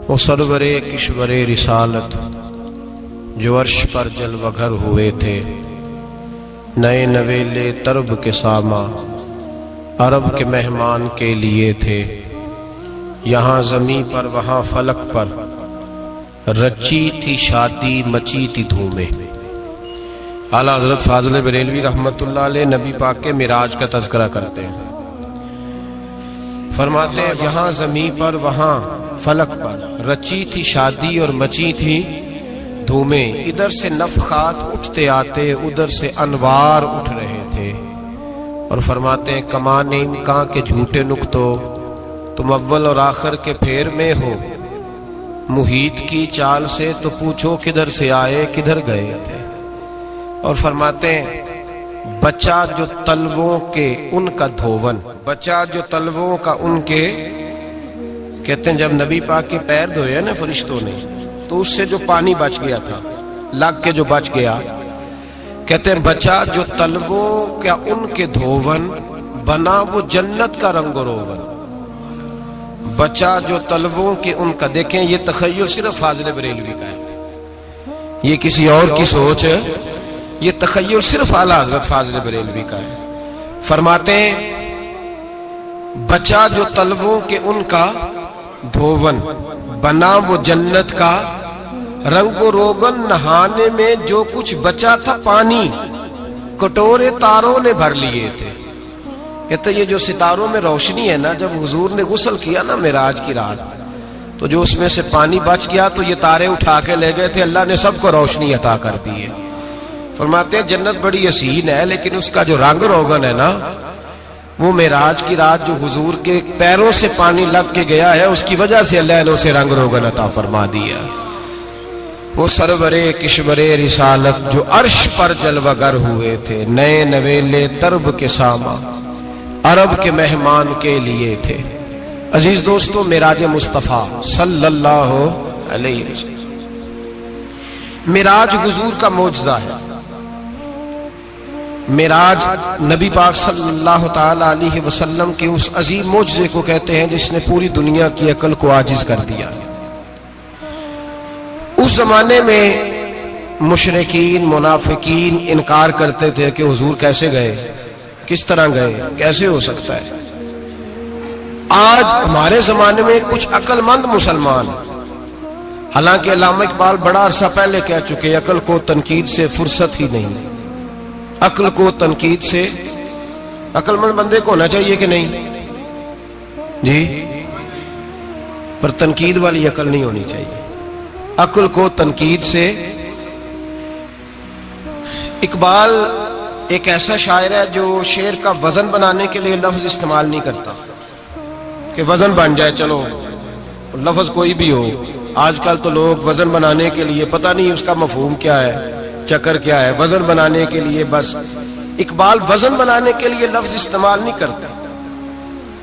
وہ سرورے کشورے رسالت جو عرش پر جلوہ گر ہوئے تھے، نئے نویلے طرب کے ساما عرب کے مہمان کے لیے تھے، یہاں زمیں پر وہاں فلک پر رچی تھی شادی مچی تھی دھومیں۔ اعلیٰ حضرت فاضل بریلوی رحمۃ اللہ علیہ نبی پاک کے معراج کا تذکرہ کرتے ہیں، فرماتے ہیں یہاں زمیں پر وہاں فلک پر رچی تھی شادی اور مچی تھی دھومیں، ادھر سے نفخات اٹھتے آتے ادھر سے انوار اٹھ رہے تھے، اور فرماتے ہیں کمان امکان کے جھوٹے نکتو تم اول اور آخر کے پھیر میں ہو، محیط کی چال سے تو پوچھو کدھر سے آئے کدھر گئے تھے۔ اور فرماتے ہیں بچہ جو تلووں کے ان کا دھون، بچہ جو تلووں کا ان کے، کہتے ہیں جب نبی پاک کے پیر دھوئے نا فرشتوں نے تو اس سے جو پانی بچ گیا تھا لگ کے جو بچ گیا، کہتے ہیں بچہ جو تلووں کا ان کے دھون بنا وہ جنت کا رنگ و روغن، بچہ جو تلووں کے ان کا۔ دیکھیں یہ تخیل صرف فاضل بریلوی کا ہے، یہ کسی اور کی سوچ ہے، یہ تخیل صرف اعلیٰ حضرت فاضل بریلوی کا ہے۔ فرماتے ہیں بچہ جو تلووں کے ان کا دھون بنا وہ جنت کا رنگ و روغن، نہانے میں جو کچھ بچا تھا پانی کٹورے تاروں نے بھر لیے تھے۔ کہتے یہ جو ستاروں میں روشنی ہے نا، جب حضور نے غسل کیا نا معراج کی رات تو جو اس میں سے پانی بچ گیا تو یہ تارے اٹھا کے لے گئے تھے، اللہ نے سب کو روشنی عطا کر دی ہے۔ فرماتے ہیں جنت بڑی حسین ہے لیکن اس کا جو رنگ روغن ہے نا، وہ معراج کی رات جو حضور کے پیروں سے پانی لگ کے گیا ہے اس کی وجہ سے اللہ نے اسے رنگ روغن عطا فرما دیا۔ وہ سرورے کشورے رسالت جو عرش پر جلوہ گر ہوئے تھے، نئے نویلے طرب کے ساما عرب کے مہمان کے لیے تھے۔ عزیز دوستو، معراج مصطفیٰ صلی اللہ علیہ وسلم معراج حضور کا معجزہ ہے۔ معراج نبی پاک صلی اللہ تعالی علیہ وسلم کے اس عظیم معجزے کو کہتے ہیں جس نے پوری دنیا کی عقل کو عاجز کر دیا۔ اس زمانے میں مشرکین منافقین انکار کرتے تھے کہ حضور کیسے گئے، کس طرح گئے، کیسے ہو سکتا ہے۔ آج ہمارے زمانے میں کچھ عقل مند مسلمان، حالانکہ علامہ اقبال بڑا عرصہ پہلے کہہ چکے عقل کو تنقید سے فرصت ہی نہیں، عقل کو تنقید سے، عقل مند بندے کو ہونا چاہیے کہ نہیں جی، پر تنقید والی عقل نہیں ہونی چاہیے، عقل کو تنقید سے۔ اقبال ایک ایسا شاعر ہے جو شعر کا وزن بنانے کے لیے لفظ استعمال نہیں کرتا کہ وزن بن جائے، چلو لفظ کوئی بھی ہو۔ آج کل تو لوگ وزن بنانے کے لیے پتہ نہیں اس کا مفہوم کیا ہے، چکر کیا ہے، وزن بنانے کے لیے بس۔ اقبال وزن بنانے کے لیے لفظ استعمال نہیں کرتا۔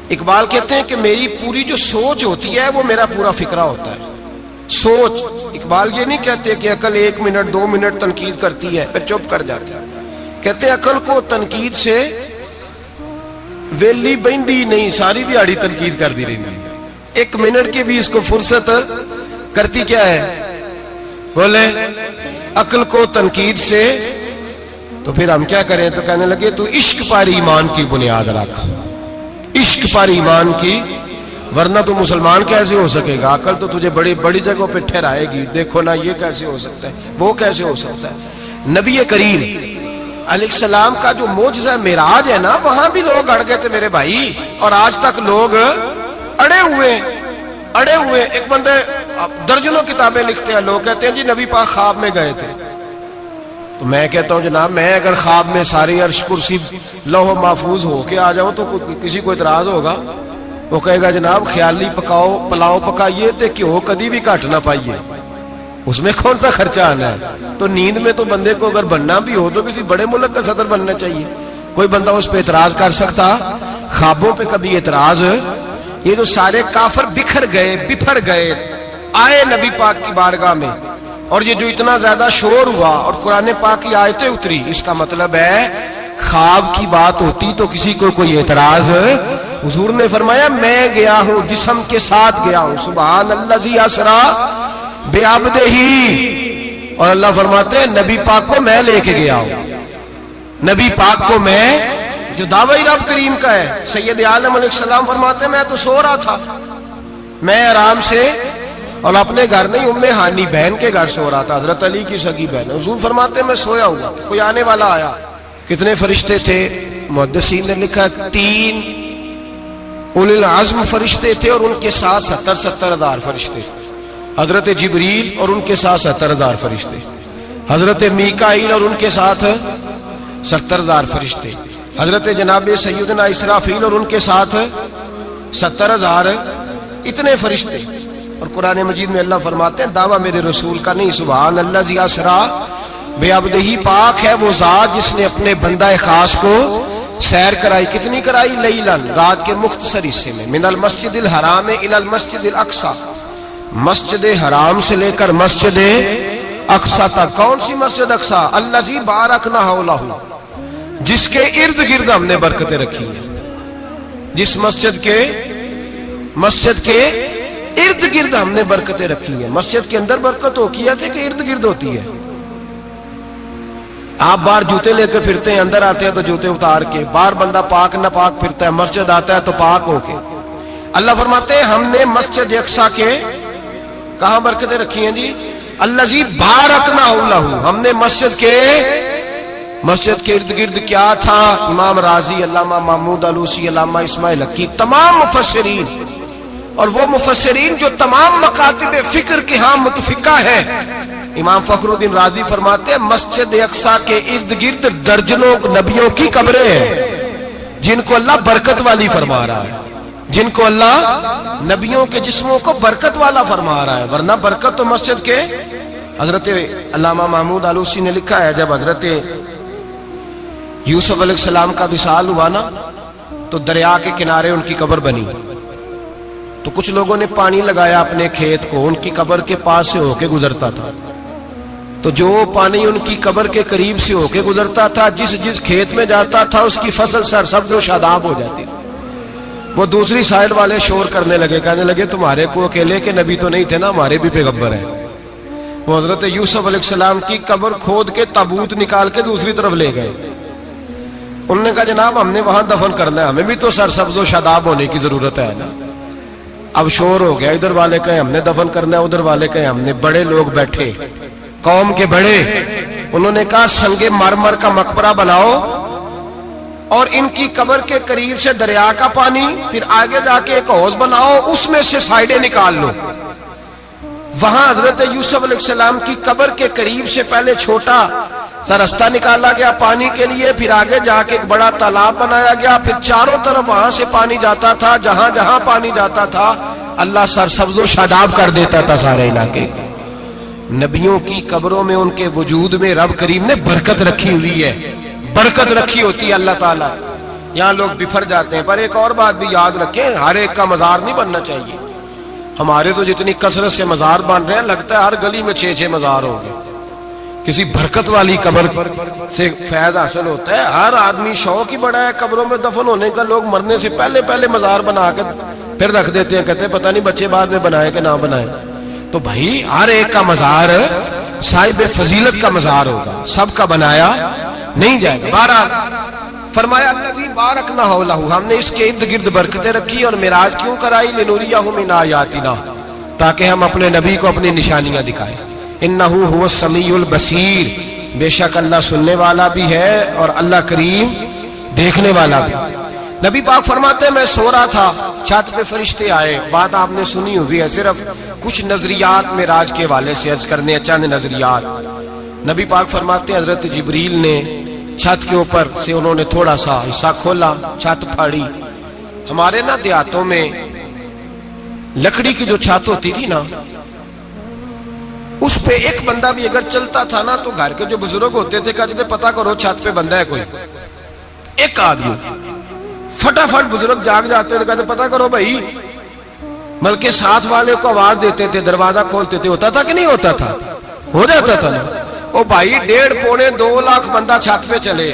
اقبال کہتے ہیں کہ میری پوری جو سوچ ہوتی ہے وہ میرا پورا فکرہ ہوتا ہے، سوچ۔ اقبال یہ نہیں کہتے کہ عقل 1 منٹ 2 منٹ تنقید کرتی ہے پھر چپ کر جاتی ہے، کہتے ہیں عقل کو تنقید سے ویلی بہندی نہیں، ساری دیہڑی تنقید کر دی رہی، 1 منٹ کی بھی اس کو فرصت کرتی کیا ہے، بولے عقل کو تنقید سے۔ تو پھر ہم کیا کریں، تو کہنے لگے تو عشق پر ایمان کی بنیاد رکھ، عشق پر ایمان کی، ورنہ تو مسلمان کیسے ہو سکے گا، عقل تو تجھے بڑی بڑی جگہوں پہ ٹھہرائے گی، دیکھو نا یہ کیسے ہو سکتا ہے، وہ کیسے ہو سکتا ہے۔ نبی کریم علیہ السلام کا جو معجزہ معراج ہے نا، وہاں بھی لوگ اڑ گئے تھے میرے بھائی، اور آج تک لوگ اڑے ہوئے۔ ایک بندے درجنوں کتابیں لکھتے ہیں، لوگ کہتے ہیں جی نبی پاک خواب میں گئے تھے، تو میں کہتا ہوں جناب میں اگر خواب میں ساری عرش کرسی لوح محفوظ ہو کے آ جاؤں تو کسی کو اعتراض ہوگا؟ وہ کہے گا جناب خیالی پلاؤ پکائیے تے کیوں کدی بھی گھٹ نہ پائیے، اس میں کون سا خرچہ آنا ہے۔ تو نیند میں تو بندے کو اگر بننا بھی ہو تو کسی بڑے ملک کا صدر بننا چاہیے، کوئی بندہ اس پہ اعتراض کر سکتا؟ خوابوں پہ کبھی اعتراض؟ یہ جو سارے کافر بکھر گئے آئے نبی پاک کی بارگاہ میں، اور یہ جو اتنا زیادہ شور ہوا اور قرآن پاک کی آیتیں اتری، اس کا مطلب ہے خواب کی بات ہوتی تو کسی کو کوئی اعتراض حضور نے فرمایا میں گیا ہوں جسم کے ساتھ گیا ہوں، سبحان الذی اسرا بعبدہ، اور اللہ فرماتے ہیں نبی پاک کو میں لے کے گیا ہوں، نبی پاک کو میں، جو دعوی رب کریم کا ہے۔ سید عالم علیہ السلام فرماتے ہیں میں تو سو رہا تھا، میں آرام سے، اور اپنے گھر نہیں ام ہانی بہن کے گھر سو رہا تھا، حضرت علی کی سگی بہن۔ حضور فرماتے ہیں میں سویا ہوا، کوئی آنے والا آیا۔ کتنے فرشتے تھے؟ محدثین نے لکھا 3 اولی العزم فرشتے تھے، اور ان کے ساتھ 70 ہزار فرشتے، حضرت جبریل اور ان کے ساتھ 70 ہزار فرشتے، حضرت میکائیل اور ان کے ساتھ 70 ہزار فرشتے، حضرت جناب سیدنا اسرافیل اور ان کے ساتھ 70 ہزار، اتنے فرشتے۔ اور قرآن مجید میں اللہ فرماتے ہیں دعویٰ میرے رسول کا نہیں، سبحان الذی اسرا بعبدہ، پاک ہے وہ ذات جس نے اپنے بندہ خاص کو سیر کرائی۔ کتنی کرائی؟ لیلن، رات کے مختصر حصے میں، من المسجد الحرام الی المسجد الاقصی، مسجد حرام سے لے کر مسجد اقصی تک۔ کون سی مسجد اقصی؟ الذی بارکنا حولہ، جس کے ارد گرد ہم نے برکتیں رکھی ہیں، جس مسجد کے ارد گرد ہم نے برکتیں رکھی ہیں۔ مسجد کے اندر برکت ہوتی ہے کہ ارد گرد ہوتی ہے؟ آپ باہر جوتے لے کے پھرتے ہیں، اندر آتے ہیں تو جوتے اتار کے، باہر بندہ پاک نہ پاک پھرتا ہے، مسجد آتا ہے تو پاک ہو کے۔ اللہ فرماتے ہیں ہم نے مسجد اقصی کے کہاں برکتیں رکھی ہیں جی؟ الذی بارکنا حولہ، ہم نے مسجد کے ارد گرد کیا تھا؟ امام رازی، علامہ محمود آلوسی، علامہ اسماعیل حقی، تمام مفسرین، اور وہ مفسرین جو تمام مکاتب فکر کے ہاں متفقہ ہیں۔ امام فخر الدین رازی فرماتے ہیں مسجد اقصی کے ارد گرد درجنوں نبیوں کی قبریں ہیں، جن کو اللہ برکت والی فرما رہا ہے، جن کو اللہ نبیوں کے جسموں کو برکت والا فرما رہا ہے، ورنہ برکت تو مسجد کے۔ حضرت علامہ محمود آلوسی نے لکھا ہے جب حضرت یوسف علیہ السلام کا وصال ہوا نا تو دریا کے کنارے ان کی قبر بنی، تو کچھ لوگوں نے پانی لگایا اپنے کھیت کو، ان کی قبر کے پاس سے ہو کے گزرتا تھا، تو جو پانی ان کی قبر کے قریب سے ہو کے گزرتا تھا، جس کھیت میں جاتا تھا اس کی فصل سرسبز و شاداب ہو جاتی۔ وہ دوسری سائیڈ والے شور کرنے لگے، کہنے لگے تمہارے کو اکیلے کے نبی تو نہیں تھے نا، ہمارے بھی پیغمبر ہیں۔ وہ حضرت یوسف علیہ السلام کی قبر کھود کے تابوت نکال کے دوسری طرف لے گئے۔ انہوں نے کہا جناب ہم نے وہاں دفن کرنا ہے، ہمیں بھی تو سرسبز و شاداب ہونے کی ضرورت ہے نا۔ اب شور ہو گیا، ادھر والے کہیں ہم نے دفن کرنا ہے، ادھر والے کہیں ہم نے۔ بڑے لوگ بیٹھے، قوم کے بڑے، انہوں نے کہا سنگ مرمر کا مقبرہ بناؤ اور ان کی قبر کے قریب سے دریا کا پانی، پھر آگے جا کے ایک حوض بناؤ، اس میں سے سائیڈیں نکال لو۔ وہاں حضرت یوسف علیہ السلام کی قبر کے قریب سے پہلے چھوٹا سا رستہ نکالا گیا پانی کے لیے، پھر آگے جا کے ایک بڑا تالاب بنایا گیا، پھر چاروں طرف وہاں سے پانی جاتا تھا، جہاں جہاں پانی جاتا تھا اللہ سرسبز و شاداب کر دیتا تھا سارے علاقے کو۔ نبیوں کی قبروں میں ان کے وجود میں رب کریم نے برکت رکھی ہوئی ہے، برکت رکھی ہوتی ہے اللہ تعالیٰ۔ یہاں لوگ بفر جاتے ہیں، پر ایک اور بات بھی یاد رکھیں، ہر ایک کا مزار نہیں بننا چاہیے۔ ہمارے تو جتنی کثرت سے مزار بن رہے ہیں، لگتا ہے ہر گلی میں 6 مزار ہوں گے۔ کسی برکت والی قبر سے فیض حاصل ہوتا ہے۔ ہر آدمی شوق ہی بڑا ہے قبروں میں دفن ہونے کا، لوگ مرنے سے پہلے مزار بنا کے پھر رکھ دیتے ہیں، کہتے ہیں پتہ نہیں بچے بعد میں بنائے کہ نہ بنائے۔ تو بھائی ہر ایک کا مزار صاحب فضیلت کا مزار ہوگا، سب کا بنایا نہیں جائے گا۔ بہرحال فرمایا الذی بارکنا حولہ، ہم نے اس کے ارد گرد برکتیں رکھی اور معراج کیوں کرائی؟ لنوریہ من آیاتنا، تاکہ ہم اپنے نبی کو اپنی نشانیاں دکھائیں۔ انہ هو السمیع البصیر، بے شک اللہ سننے والا بھی ہے اور اللہ کریم دیکھنے والا بھی۔ نبی پاک فرماتے ہیں میں سو رہا تھا، چھت پہ فرشتے آئے، بات آپ نے سنی ہوئی ہے، صرف کچھ نظریات معراج کے حوالے سے عرض کرنے، چند نظریات۔ نبی پاک فرماتے ہیں حضرت جبریل نے چھت کے اوپر سے انہوں نے تھوڑا سا حصہ کھولا، چھت پھاڑی۔ ہمارے نا دیہاتوں میں لکڑی کی جو چھت ہوتی تھی نا، اس پہ ایک بندہ بھی اگر چلتا تھا نا تو گھر کے جو بزرگ ہوتے تھے کہتے تھے پتہ کرو چھت پہ بندہ ہے کوئی۔ ایک آدمی فٹافٹ بزرگ جاگ جاتے تھے، کہتے پتہ کرو بھائی، بلکہ ساتھ والے کو آواز دیتے تھے، دروازہ کھولتے تھے۔ ہوتا تھا کہ نہیں ہوتا تھا؟ ہو جاتا تھا نا۔ او بھائی 1.5 پونے 2 لاکھ بندہ چھت پہ چلے،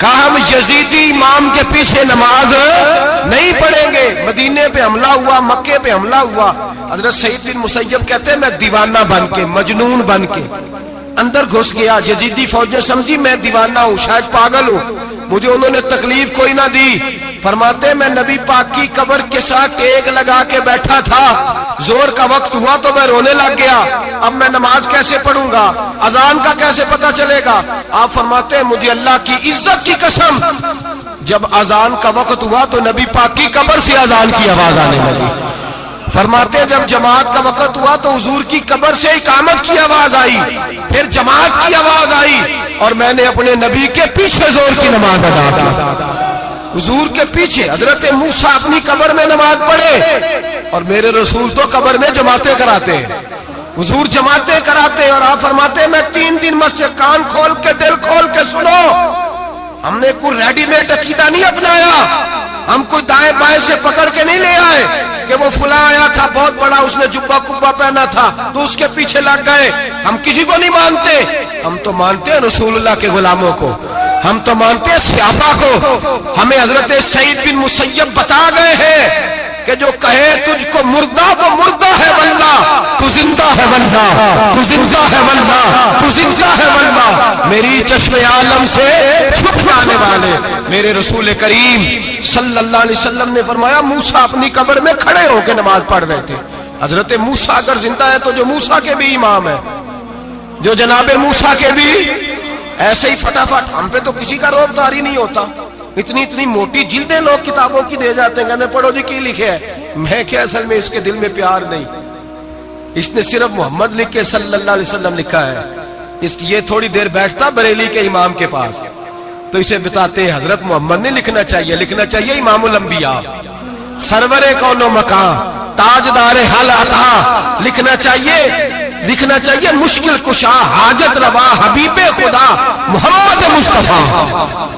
کہا ہم یزیدی امام کے پیچھے نماز نہیں پڑھیں گے. مدینے پہ حملہ ہوا, مکے پہ حملہ ہوا, حضرت سعید بن مسیب کہتے ہیں میں دیوانہ بن کے, مجنون بن کے اندر گھس گیا. یزیدی فوجیں سمجھی میں دیوانہ ہوں, شاید پاگل ہوں, مجھے انہوں نے تکلیف کوئی نہ دی. فرماتے میں نبی پاک کی قبر کے ساتھ ٹیک لگا کے بیٹھا تھا, زور کا وقت ہوا تو میں رونے لگ گیا. اب میں نماز کیسے پڑھوں گا, اذان کا کیسے پتہ چلے گا. آپ فرماتے ہیں مجھے اللہ کی عزت کی قسم, جب اذان کا وقت ہوا تو نبی پاک کی قبر سے اذان کی آواز آنے لگی. فرماتے ہیں جب جماعت کا وقت ہوا تو حضور کی قبر سے اقامت کی آواز آئی, پھر جماعت کی آواز آئی, اور میں نے اپنے نبی کے پیچھے زور کی نماز ادا کی. حضور کے پیچھے حضرت موسیٰ اپنی قبر میں نماز پڑھے, اور میرے رسول تو قبر میں جماعتیں کراتے ہیں. حضور جماعتیں کراتے ہیں, اور آپ فرماتے ہیں میں 3 دن مسجد, کان کھول کے دل کھول کے سنو, ہم نے کوئی ریڈی میڈ عقیدہ نہیں اپنایا, ہم کوئی دائیں بائیں سے پکڑ کے نہیں لے آئے کہ وہ فلاں آیا تھا بہت بڑا, اس نے جبہ کبہ پہنا تھا تو اس کے پیچھے لگ گئے. ہم کسی کو نہیں مانتے, ہم تو مانتے ہیں رسول اللہ کے غلاموں کو, ہم تو مانتے ہیں صحابہ کو. ہمیں حضرت سعید بن مسیب بتا گئے ہیں کہ جو کہے تجھ کو مردہ وہ مردہ ہے واللہ, تو زندہ ہے واللہ, تو زندہ ہے واللہ, تو زندہ ہے واللہ. میری چشم عالم سے چھپ جانے والے میرے رسول کریم صلی اللہ علیہ وسلم نے فرمایا موسیٰ اپنی قبر میں کھڑے ہو کے نماز پڑھ رہے تھے. حضرت موسیٰ اگر زندہ ہے تو جو موسیٰ کے بھی امام ہے, جو جناب موسیٰ کے بھی ایسے ہی فٹافٹ. ہم پہ تو کسی کا روب داری نہیں ہوتا, اتنی اتنی موٹی جلدیں لوگ کتابوں کی دے جاتے ہیں, کہتے ہیں پڑھو جی کی لکھے ہے. میں کیا, اصل میں اس کے دل میں پیار نہیں, اس نے صرف محمد لکھ کے صلی اللہ علیہ وسلم لکھا ہے. یہ تھوڑی دیر بیٹھتا بریلی کے امام کے پاس تو اسے بتاتے ہیں حضرت محمد نے لکھنا چاہیے, لکھنا چاہیے امام الانبیاء, سرور کون و مکان, تاجدار حل عطا, لکھنا چاہیے مشکل کشا, حاجت روا, حبیب خدا محمد مصطفیٰ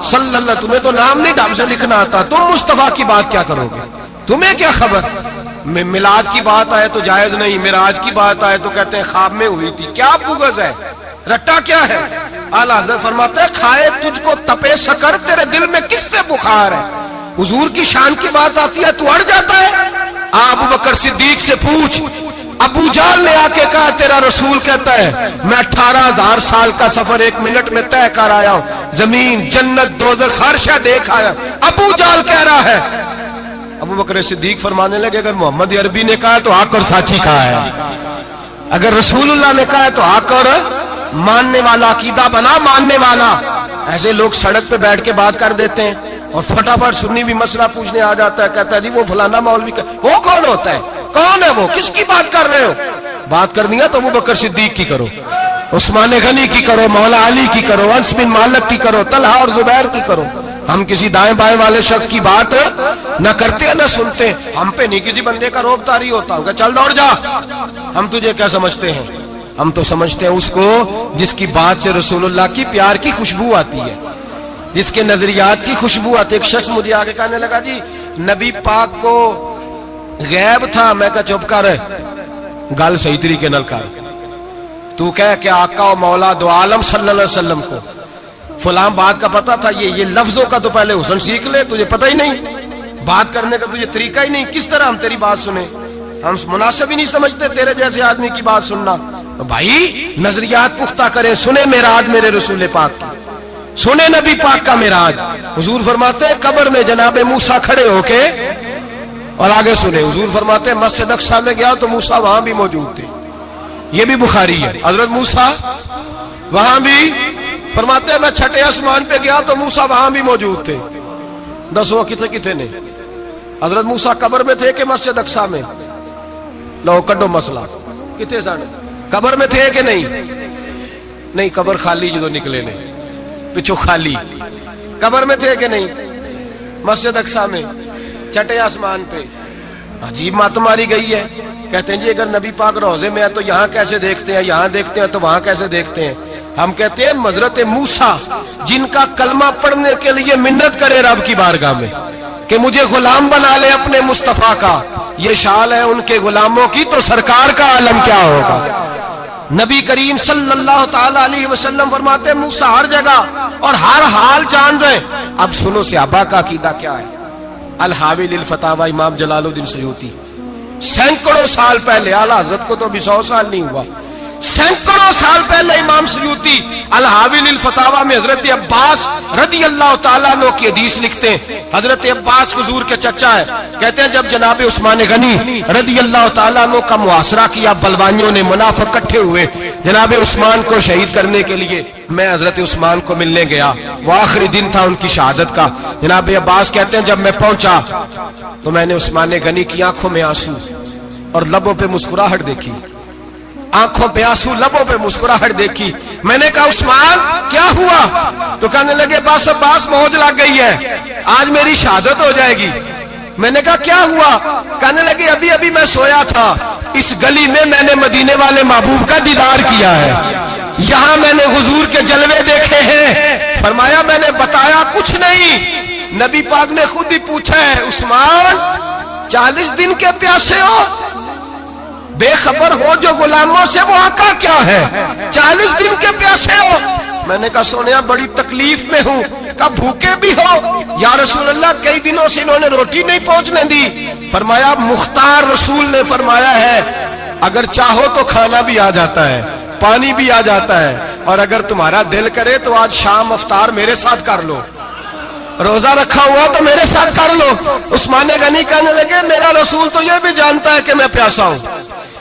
صلی اللہ. تمہیں تو نام نہیں ڈھنگ سے لکھنا آتا, تم مصطفیٰ کی بات کیا کرو گے, تمہیں کیا خبر. میلاد کی بات آئے تو جائز نہیں, معراج کی بات آئے تو کہتے ہیں خواب میں ہوئی تھی. کیا بغض ہے, رٹا کیا ہے. اعلیٰ حضرت فرماتے ہیں کھائے تجھ کو تپے سکر, تیرے دل میں کس سے بخار ہے. حضور کی شان کی بات آتی ہے تو اڑ جاتا ہے. ابو بکر صدیق سے پوچھ, ابو جہل نے آ کے کہا تیرا رسول کہتا ہے میں 18,000 سال کا سفر 1 منٹ میں طے کر آیا ہوں, زمین جنت دوزخ ہر شے دیکھ آیا. ابو جہل کہہ رہا ہے. ابو بکر صدیق فرمانے لگے اگر محمد عربی نے کہا تو آ کر ساتھی کہا ہے, اگر رسول اللہ نے کہا تو آ کر ماننے والا, عقیدہ بنا ماننے والا. ایسے لوگ سڑک پہ بیٹھ کے بات کر دیتے ہیں اور فٹافٹ سنی بھی مسئلہ پوچھنے آ جاتا ہے, کہتا ہے جی وہ فلانا مولوی کا, وہ کون ہوتا ہے, کون ہے وہ, کس کی بات کر رہے ہو. بات کرنی ہے تو ابو بکر صدیق کی کرو, عثمان غنی کی کرو, مولا علی کی کرو, انس بن مالک کی کرو, طلحہ اور زبیر کی کرو. ہم کسی دائیں بائیں والے شخص کی بات نہ کرتے ہیں نہ سنتے. ہم پہ نہیں کسی بندے کا روب طاری ہوتا, کہ چل دوڑ جا. ہم تجھے کیا سمجھتے ہیں, ہم تو سمجھتے ہیں اس کو جس کی بات سے رسول اللہ کی پیار کی خوشبو آتی ہے, جس کے نظریات کی خوشبو آتی ہے. ایک شخص مجھے آگے کہنے لگا جی نبی پاک کو غیب تھا. میں کہا چپ کر, گل صحیح طریقے نال کر. تو کہہ کہ آقا و مولا دو عالم صلی اللہ علیہ وسلم کو فلاں بات کا پتا تھا, یہ لفظوں کا تو پہلے حسن سیکھ لے, تجھے پتہ ہی نہیں, بات کرنے کا تجھے طریقہ ہی نہیں, کس طرح ہم تیری بات سنیں. ہم مناسب ہی نہیں سمجھتے تیرے جیسے آدمی کی بات سننا. بھائی نظریات پختہ کریں, سنیں معراج میرے رسول پاک کی, سنیں نبی پاک کا معراج. حضور فرماتے ہیں قبر میں جناب موسیٰ کھڑے ہو کے, اور آگے سنیں حضور فرماتے ہیں مسجد اقصیٰ میں گیا تو موسیٰ وہاں بھی موجود تھے. یہ بھی بخاری ہے. حضرت موسیٰ وہاں بھی, فرماتے ہیں میں 6 آسمان پہ گیا تو موسیٰ وہاں بھی موجود تھے. دسو کتنے نے, حضرت موسیٰ قبر میں تھے کہ مسجد اقصیٰ میں؟ لو کڈو مسئلہ, کتنے سن قبر میں تھے کہ نہیں, قبر خالی جدو نکلے نے پچھو خالی, قبر میں تھے کہ نہیں, مسجد اقصیٰ میں 6 آسمان پہ. عجیب مات ماری گئی ہے. کہتے ہیں جی اگر نبی پاک روضے میں ہے تو یہاں کیسے دیکھتے ہیں, یہاں دیکھتے ہیں تو وہاں کیسے دیکھتے ہیں. ہم کہتے ہیں حضرت موسیٰ جن کا کلمہ پڑھنے کے لیے منت کرے رب کی بارگاہ میں کہ مجھے غلام بنا لے اپنے مصطفیٰ کا, یہ شال ہے ان کے غلاموں کی, تو سرکار کا عالم کیا ہوگا. نبی کریم صلی اللہ تعالی علیہ وسلم فرماتے ہیں موسیٰ ہر جگہ اور ہر حال جان رہے. اب سنو صحابہ کا عقیدہ کیا ہے. الحاوی للفتاوی امام جلال الدین سیوطی سینکڑوں سال پہلے، اعلیٰ حضرت کو تو ابھی 100 سال نہیں ہوا، سینکڑوں سال پہلے امام سیوطی الحاوی للفتاوی میں حضرت عباس رضی اللہ تعالیٰ عنہ کی حدیث لکھتے ہیں. حضرت عباس حضور کے چچا ہے. کہتے ہیں جب جناب عثمان غنی رضی اللہ تعالیٰ عنہ کا محاصرہ کیا، بلوانیوں نے منافق اکٹھے ہوئے جناب عثمان کو شہید کرنے کے لیے، میں حضرت عثمان کو ملنے گیا، وہ آخری دن تھا ان کی شہادت کا. جناب عباس کہتے ہیں جب میں پہنچا تو میں نے عثمان غنی کی آنکھوں میں آنسو اور لبوں پہ مسکراہٹ دیکھی، آنکھوں پہ آنسو لبوں پہ مسکراہٹ دیکھی. میں نے کہا عثمان کیا ہوا؟ تو کہنے لگے بس عباس موج لگ گئی ہے، آج میری شہادت ہو جائے گی. میں نے کہا کیا ہوا؟ کہنے لگے ابھی ابھی میں سویا تھا، اس گلی میں میں نے مدینے والے محبوب کا دیدار کیا ہے، یہاں میں نے حضور کے جلوے دیکھے ہیں. فرمایا میں نے بتایا کچھ نہیں. نبی پاک نے خود ہی پوچھا ہے عثمان 40 دن کے پیاسے ہو؟ بے خبر ہو جو غلاموں سے وہ آقا کیا ہے، 40 دن کے پیاسے ہو؟ میں نے کہا سونیا بڑی تکلیف میں ہوں. کہا بھوکے بھی ہو؟ یا رسول اللہ کئی دنوں سے انہوں نے روٹی نہیں پہنچنے دی. فرمایا مختار رسول نے فرمایا ہے اگر چاہو تو کھانا بھی آ جاتا ہے، پانی بھی آ جاتا ہے، اور اگر تمہارا دل کرے تو آج شام افطار میرے ساتھ کر لو، روزہ رکھا ہوا تو میرے ساتھ کر لو. عثمان غنی کہنے لگے میرا رسول تو یہ بھی جانتا ہے کہ میں پیاسا ہوں،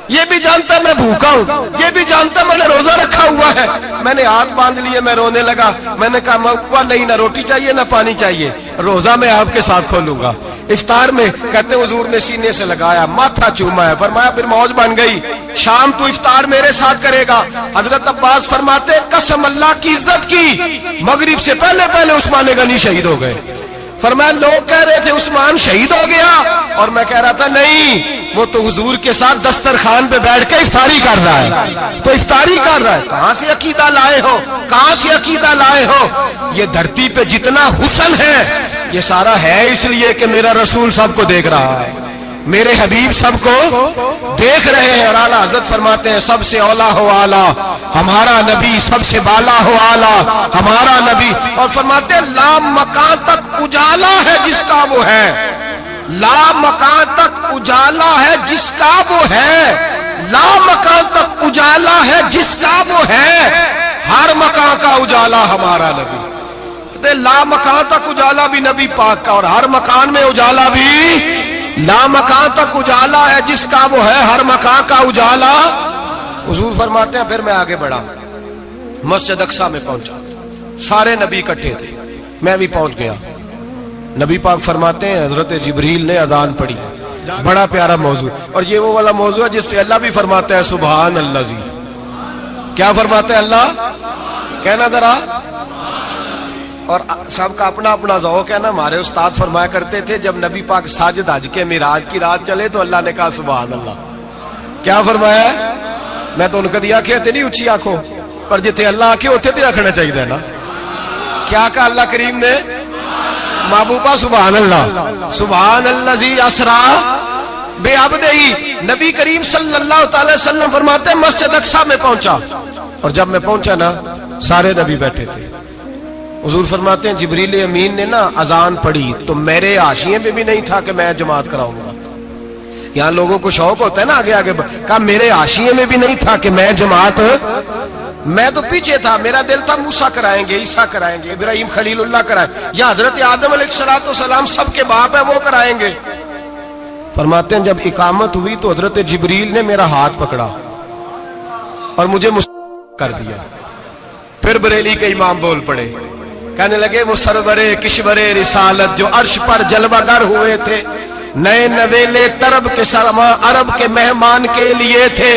یہ بھی جانتا ہے میں بھوکا ہوں، یہ بھی جانتا ہے میں نے روزہ رکھا ہوا ہے. میں نے ہاتھ باندھ لیے، میں رونے لگا. میں نے کہا نہیں، نہ روٹی چاہیے نہ پانی چاہیے، روزہ میں آپ کے ساتھ کھولوں گا. افطار میں کہتے ہیں حضور نے سینے سے لگایا، ماتھا چوما ہے. فرمایا پھر موج بن گئی، شام تو افطار میرے ساتھ کرے گا. حضرت عباس فرماتے قسم اللہ کی عزت کی مغرب سے پہلے پہلے عثمان غنی شہید ہو گئے. فرمایا لوگ کہہ رہے تھے عثمان شہید ہو گیا، اور میں کہہ رہا تھا نہیں، وہ تو حضور کے ساتھ دسترخوان پہ بیٹھ کے افطاری کر رہا ہے، تو افطاری کر رہا ہے. کہاں سے عقیدہ لائے ہو، کہاں سے عقیدہ لائے ہو؟ یہ دھرتی پہ جتنا حسن ہے یہ سارا ہے اس لیے کہ میرا رسول سب کو دیکھ رہا ہے، میرے حبیب سب کو دیکھ رہے ہیں. اور اعلیٰ حضرت فرماتے ہیں سب سے اولا ہو اعلیٰ ہمارا نبی، سب سے بالا ہو اعلیٰ ہمارا نبی. اور فرماتے ہیں لا مکان تک اجالا ہے جس کا وہ ہے، لا مکان تک اجالا ہے جس کا وہ ہے، لا مکان تک اجالا ہے جس کا وہ ہے، ہر مکان کا اجالا ہمارا نبی. لا مکان تک اجالا بھی نبی پاک کا، اور ہر مکان میں اجالا بھی لا مکان تک اجالا ہے جس کا وہ ہے، ہر مکان کا اجالا. حضور فرماتے ہیں پھر میں آگے بڑھا، مسجد اقصی میں پہنچا، سارے نبی اکٹھے تھے، میں بھی پہنچ گیا. نبی پاک فرماتے ہیں حضرت جبریل نے اذان پڑھی. بڑا پیارا موضوع، اور یہ وہ والا موضوع ہے جس پہ اللہ بھی فرماتا ہے سبحان اللہ زی. کیا فرماتا ہے اللہ؟ کہنا ذرا. اور سب کا اپنا اپنا ذوق ہے نا. ہمارے استاد فرمایا کرتے تھے جب نبی پاک ساجد حج کے معراج کی رات چلے تو اللہ نے کہا سبحان اللہ. کیا فرمایا ہے؟ میں تو ان کا دیا کہ نہیں اچھی آنکھوں پر جتنے اللہ آکھے ہوتے تھے آکھنا چاہیے نا. کیا کہا اللہ کریم نے؟ محبوبہ سبحان اللہ، سبحان الذی اسرا بے عبدہی. نبی کریم صلی اللہ تعالی وسلم فرماتے ہیں مسجد اقصی میں پہنچا، اور جب میں پہنچا نا سارے نبی بیٹھے تھے. حضور فرماتے ہیں جبریل امین نے نا اذان پڑھی تو میرے حاشیے میں بھی نہیں تھا کہ میں جماعت کراؤں گا. یہاں لوگوں کو شوق ہوتا ہے نا آگے آگے، کہا میرے حاشیے میں بھی نہیں تھا کہ میں جماعت، میں تو پیچھے تھا. میرا دل تھا موسیٰ کرائیں گے، عیسیٰ کرائیں گے، ابراہیم خلیل اللہ کرائیں، یا حضرت آدم علیہ السلام سب کے باپ ہیں وہ کرائیں گے. فرماتے ہیں جب اقامت ہوئی تو حضرت جبریل نے میرا ہاتھ پکڑا اور مجھے کر دیا. پھر بریلی کے امام بول پڑے، کہنے لگے وہ سرورے کشورے رسالت جو عرش پر جلوہ گر ہوئے تھے، نئے نویلے طرب کے سرما عرب کے مہمان کے لیے تھے.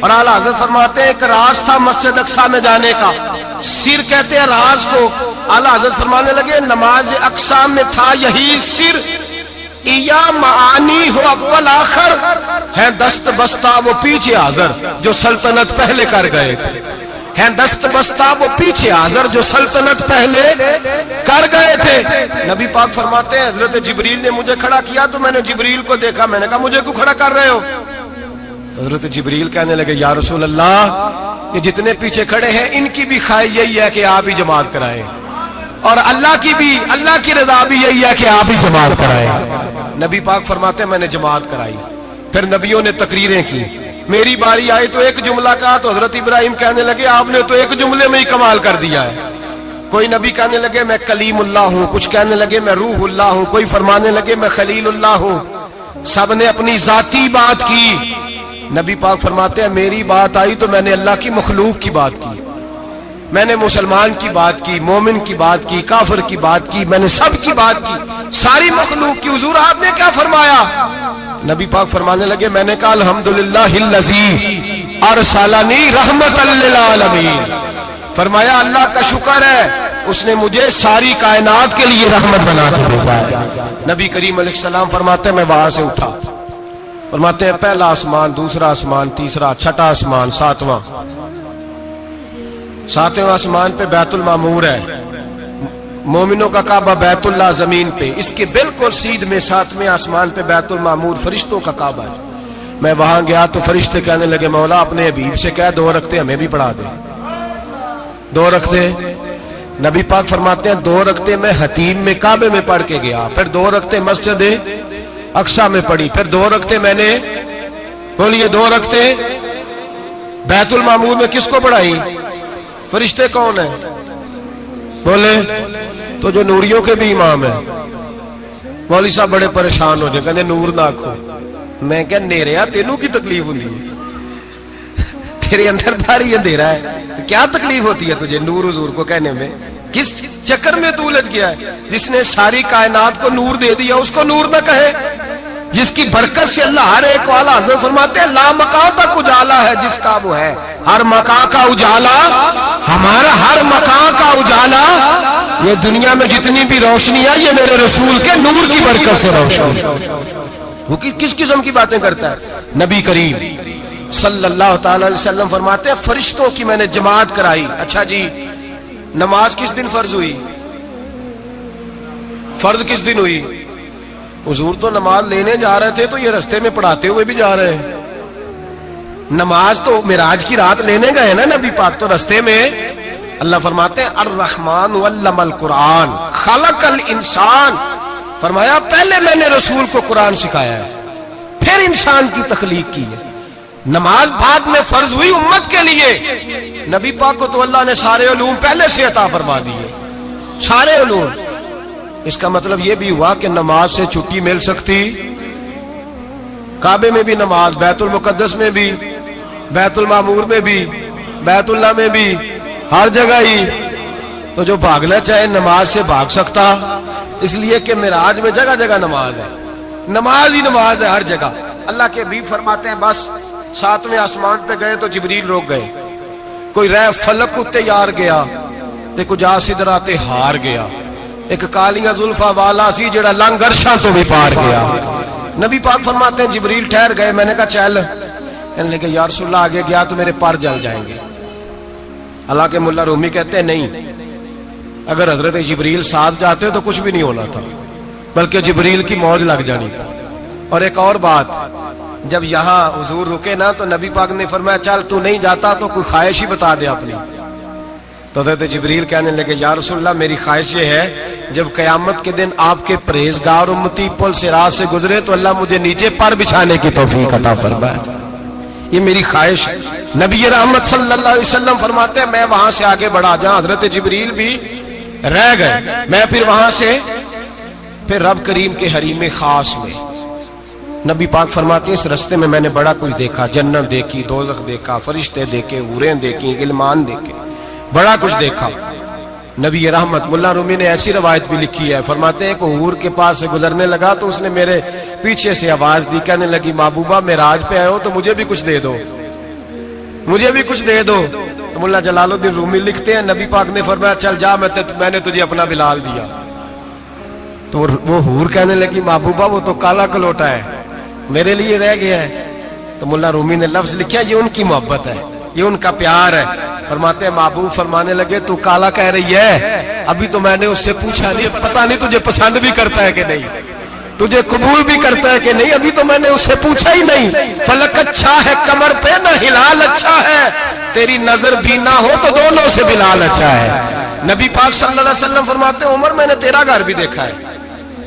اور اعلیٰ حضرت فرماتے ہیں ایک راز تھا مسجد اقصی میں جانے کا، سر کہتے ہیں راز کو. اعلیٰ حضرت فرمانے لگے نماز اقصی میں تھا یہی سر، یا معانی ہو اول آخر ہے دست بستہ وہ پیچھے حاضر جو سلطنت پہلے کر گئے تھے، ہیں دست بستہ وہ پیچھے حاضر جو سلطنت پہلے کر گئے تھے. نبی پاک فرماتے ہیں حضرت جبریل نے مجھے کھڑا کیا تو میں نے جبریل کو دیکھا. میں نے کہا مجھے کیوں کھڑا کر رہے ہو؟ حضرت جبریل کہنے لگے یا رسول اللہ کہ جتنے پیچھے کھڑے ہیں ان کی بھی خواہش یہی ہے کہ آپ ہی جماعت کرائیں، اور اللہ کی رضا بھی یہی ہے کہ آپ ہی جماعت کرائیں۔ نبی پاک فرماتے ہیں میں نے جماعت کرائی، پھر نبیوں نے تقریریں کی، میری باری آئی تو ایک جملہ کہا تو حضرت ابراہیم کہنے لگے آپ نے تو ایک جملے میں ہی کمال کر دیا ہے۔ کوئی نبی کہنے لگے میں کلیم اللہ ہوں، کچھ کہنے لگے میں روح اللہ ہوں، کوئی فرمانے لگے میں خلیل اللہ ہوں، سب نے اپنی ذاتی بات کی۔ نبی پاک فرماتے ہیں میری بات آئی تو میں نے اللہ کی مخلوق کی بات کی، میں نے مسلمان کی بات کی، مومن کی بات کی، کافر کی بات کی، میں نے سب کی بات کی، ساری مخلوق کی۔ حضور آپ نے کیا فرمایا؟ نبی پاک فرمانے لگے میں نے کہا الحمدللہ الذی ارسلنی رحمت للعالمین، فرمایا اللہ کا شکر ہے اس نے مجھے ساری کائنات کے لیے رحمت بنا کے بھیجا ہے۔ نبی کریم علیہ السلام فرماتے ہیں میں وہاں سے اٹھا، فرماتے ہیں پہلا آسمان، دوسرا آسمان، تیسرا، چھٹا آسمان، ساتواں آسمان پہ بیت المعمور ہے، مومنوں کا کعبہ بیت اللہ زمین پہ، اس کے بالکل سیدھ میں ساتویں آسمان پہ بیت المعمور فرشتوں کا کعبہ ہے۔ میں وہاں گیا تو فرشتے کہنے لگے مولا اپنے حبیب سے کہہ 2 رکعتیں ہمیں بھی پڑھا دے، 2 رکعتیں۔ نبی پاک فرماتے ہیں 2 رکعتیں میں حتیم میں کعبے میں پڑھ کے گیا، پھر 2 رکعتیں مسجد اقصی میں پڑھی، پھر 2 رکعتیں میں نے بولیے 2 رکعتیں بیت المعمور میں کس کو پڑھائی؟ فرشتے کون ہیں بولے؟ تو جو نوریوں کے بھی امام ہیں۔ مولوی صاحب بڑے پریشان ہو جائے، کہتے نور نہ آکھو۔ میں کہ نیریا تینوں کی تکلیف ہوتی ہے، تیرے اندر بھاری اندھیرا ہے، کیا تکلیف ہوتی ہے تجھے نور حضور کو کہنے میں؟ کس چکر میں تو الجھ گیا ہے؟ جس نے ساری کائنات کو نور دے دیا اس کو نور نہ کہے، جس کی برکت سے اللہ ہر ایک والا، حضرت فرماتے ہیں لا مکان تک اجالا ہے جس کا وہ ہے، ہر مکان کا اجالا ہمارا، ہر مکان کا اجالا، یہ دنیا میں جتنی بھی روشنی ہے یہ میرے رسول کے نور کی برکت سے روشنی۔ وہ کس قسم کی باتیں کرتا ہے؟ نبی کریم صلی اللہ تعالی علیہ وسلم فرماتے ہیں فرشتوں کی میں نے جماعت کرائی۔ اچھا جی نماز کس دن فرض ہوئی؟ فرض کس دن ہوئی؟ حضور تو نماز لینے جا رہے تھے تو یہ رستے میں پڑھاتے ہوئے بھی جا رہے ہیں۔ نماز تو معراج کی رات لینے گئے نا نبی پاک، تو رستے میں اللہ فرماتے ہیں الرحمن علم القرآن خلق الانسان، فرمایا پہلے میں نے رسول کو قرآن سکھایا ہے پھر انسان کی تخلیق کی ہے۔ نماز بعد میں فرض ہوئی امت کے لیے، نبی پاک کو تو اللہ نے سارے علوم پہلے سے عطا فرما دیے، سارے علوم۔ اس کا مطلب یہ بھی ہوا کہ نماز سے چھٹی مل سکتی، کعبے میں بھی نماز، بیت المقدس میں بھی، بیت المعمور میں بھی، بیت اللہ میں بھی، ہر جگہ ہی۔ تو جو بھاگنا چاہے نماز سے بھاگ سکتا، اس لیے کہ معراج میں جگہ جگہ نماز ہے، نماز ہی نماز ہے ہر جگہ۔ اللہ کے حبیب فرماتے ہیں بس 7ویں آسمان پہ گئے تو جبریل روک گئے، کوئی رہ فلک اتے یار گیا تے کچھ جا سدراتے ہار گیا، ایک کالیاں زلفاں والا سی جڑا لنگ عرشاں تو بھی پار گیا۔ نبی پاک فرماتے ہیں جبریل ٹھہر گئے، میں نے کہا چل، کہنے لگے یا رسول اللہ آگے گیا تو میرے پر جل جائیں گے۔ حالانکہ ملا رومی کہتے ہیں نہیں، اگر حضرت جبریل ساتھ جاتے تو کچھ بھی نہیں ہونا تھا، بلکہ جبریل کی موج لگ جانی تھی۔ اور ایک اور بات، جب یہاں حضور رکے نا تو نبی پاک نے فرمایا چل تو نہیں جاتا تو کوئی خواہش ہی بتا دے اپنی۔ تو حضرت جبریل کہنے لگے یا رسول اللہ میری خواہش یہ ہے جب قیامت کے دن آپ کے پرہیزگار امتی پل صراط سے گزرے تو اللہ مجھے نیچے پر بچھانے کی توفیق عطا فرمائے، یہ میری خواہش ہے۔ نبی رحمت صلی اللہ علیہ وسلم فرماتے ہیں میں وہاں سے آگے بڑھا جہاں حضرت جبریل بھی رہ گئے، میں پھر وہاں سے پھر رب کریم کے حریم خاص میں۔ نبی پاک فرماتے ہیں اس رستے میں نے بڑا کچھ دیکھا، جنت دیکھی، دوزخ دیکھا، فرشتے دیکھے، حوریں دیکھی، غلمان دیکھے، بڑا کچھ دیکھا۔ نبی رحمت ملا رومی نے ایسی روایت بھی لکھی ہے، فرماتے ہیں کہ حور کے پاس سے گزرنے لگا تو اس نے میرے پیچھے سے آواز دی، کہنے لگی محبوبہ معراج پہ آئے ہو تو مجھے بھی کچھ دے دو، مجھے بھی کچھ دے دو۔ تو ملا جلال الدین رومی لکھتے ہیں نبی پاک نے فرمایا چل جا میں نے تجھے اپنا بلال دیا۔ تو وہ حور کہنے لگی محبوبہ وہ تو کالا کلوٹا ہے، میرے لیے رہ گیا ہے۔ تو ملا رومی نے لفظ لکھا یہ ان کی محبت ہے، یہ ان کا پیار ہے۔ فرماتے ہیں محبوب فرمانے لگے تو کالا کہہ رہی ہے، ابھی تو میں نے اس سے پوچھا نہیں، پتہ نہیں تجھے پسند بھی کرتا ہے کہ نہیں۔ تجھے قبول بھی کرتا ہے کہ نہیں؟ ابھی تو میں نے اس سے پوچھا ہی نہیں. فلک اچھا ہے کمر پہ نہ ہلال اچھا ہے, تیری نظر بھی نہ ہو تو دونوں سے بلال اچھا ہے. نبی پاک صلی اللہ علیہ وسلم فرماتے ہیں عمر میں نے تیرا گھر بھی دیکھا ہے,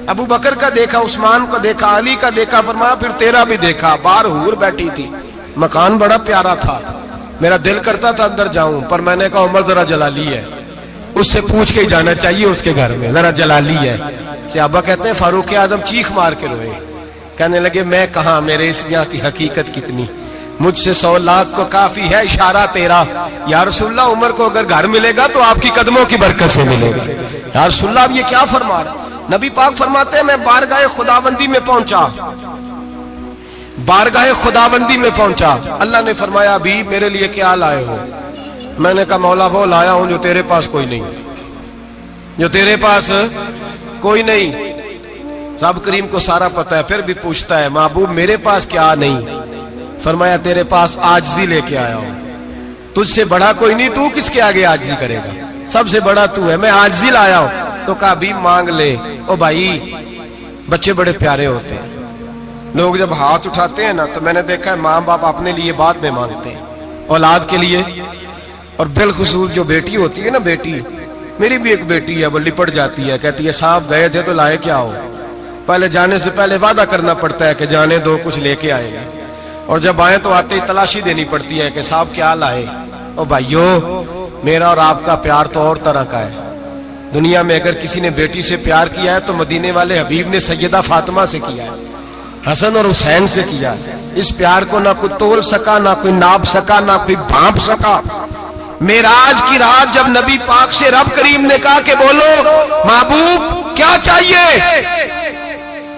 ابو بکر کا دیکھا, عثمان کا دیکھا, علی کا دیکھا, فرمایا پھر تیرا بھی دیکھا. باہر حور بیٹھی تھی, مکان بڑا پیارا تھا, میرا دل کرتا تھا اندر جاؤں, پر میں نے کہا عمر ذرا جلالی ہے, اس سے پوچھ کے ہی جانا چاہیے اس کے گھر میں, ذرا جلالی ہے. صحابہ کہتے ہیں فاروق اعظم چیخ مار کے روئے, کہنے لگے میں کہاں, میرے اس یہاں کی حقیقت کتنی, مجھ سے 100 لاکھ کو کافی ہے اشارہ تیرا. یا رسول اللہ عمر کو اگر گھر ملے گا تو آپ کی قدموں کی برکت سے ملے گا. یا رسول اللہ اب یہ کیا فرما رہا؟ نبی پاک فرماتے ہیں میں بارگاہ خداوندی میں پہنچا, بارگاہ خداوندی میں پہنچا, اللہ نے فرمایا ابھی میرے لیے کیا لائے ہو؟ میں نے کہا مولا وہ لایا ہوں جو تیرے پاس کوئی نہیں, جو تیرے پاس کوئی نہیں. رب کریم کو سارا پتہ ہے, پھر بھی پوچھتا ہے محبوب میرے پاس کیا نہیں؟ فرمایا تیرے پاس عاجزی لے کے آیا ہوں, تجھ سے بڑا کوئی نہیں, تو کس کے آگے عاجزی کرے گا, سب سے بڑا تو ہے, میں عاجزی لایا ہوں. تو کہا بھی مانگ لے. او بھائی بچے بڑے پیارے ہوتے ہیں, لوگ جب ہاتھ اٹھاتے ہیں نا تو میں نے دیکھا ہے ماں باپ اپنے لیے بعد میں مانگتے ہیں, اولاد کے لیے. اور بالخصوص جو بیٹی ہوتی ہے نا, بیٹی میری بھی ایک بیٹی ہے, وہ لپٹ جاتی ہے, کہتی ہے صاحب گئے تھے تو لائے کیا ہو؟ پہلے جانے سے پہلے وعدہ کرنا پڑتا ہے کہ جانے دو کچھ لے کے آئے گا, اور جب آئے تو آتے ہی تلاشی دینی پڑتی ہے کہ صاحب کیا لائے. او بھائیو میرا اور آپ کا پیار تو اور طرح کا ہے. دنیا میں اگر کسی نے بیٹی سے پیار کیا ہے تو مدینے والے حبیب نے سیدہ فاطمہ سے کیا ہے, حسن اور حسین سے کیا. اس پیار کو نہ کوئی تول سکا, نہ کوئی ناپ سکا, نہ کوئی بھانپ سکا. معراج کی رات جب نبی پاک سے رب کریم نے کہا کہ بولو محبوب کیا چاہیے,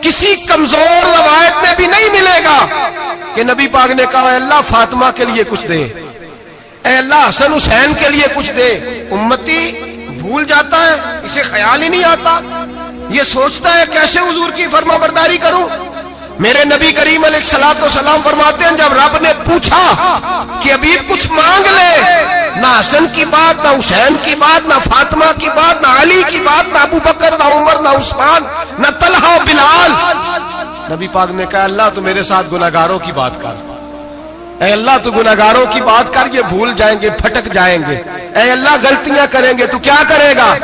کسی کمزور روایت میں بھی نہیں ملے گا کہ نبی پاک نے کہا اے اللہ فاطمہ کے لیے کچھ دے, اے اللہ حسن حسین کے لیے کچھ دے. امتی بھول جاتا ہے, اسے خیال ہی نہیں آتا, یہ سوچتا ہے کیسے حضور کی فرما برداری کروں. میرے نبی کریم علیہ الصلوۃ والسلام فرماتے ہیں جب رب نے پوچھا کہ ابھی کچھ مانگ لے, نہ حسن کی بات, نہ حسین کی بات, نہ فاطمہ کی بات, نہ علی کی بات, نہ ابو بکر, نہ عمر, نہ عثمان, نہ طلحہ بلال. نبی پاک نے کہا اللہ تو میرے ساتھ گناہگاروں کی بات کر, اے اللہ تو گناہگاروں کی بات کر, یہ بھول جائیں گے, پھٹک جائیں گے, اے اللہ غلطیاں کریں گے, تو کیا کرے گا؟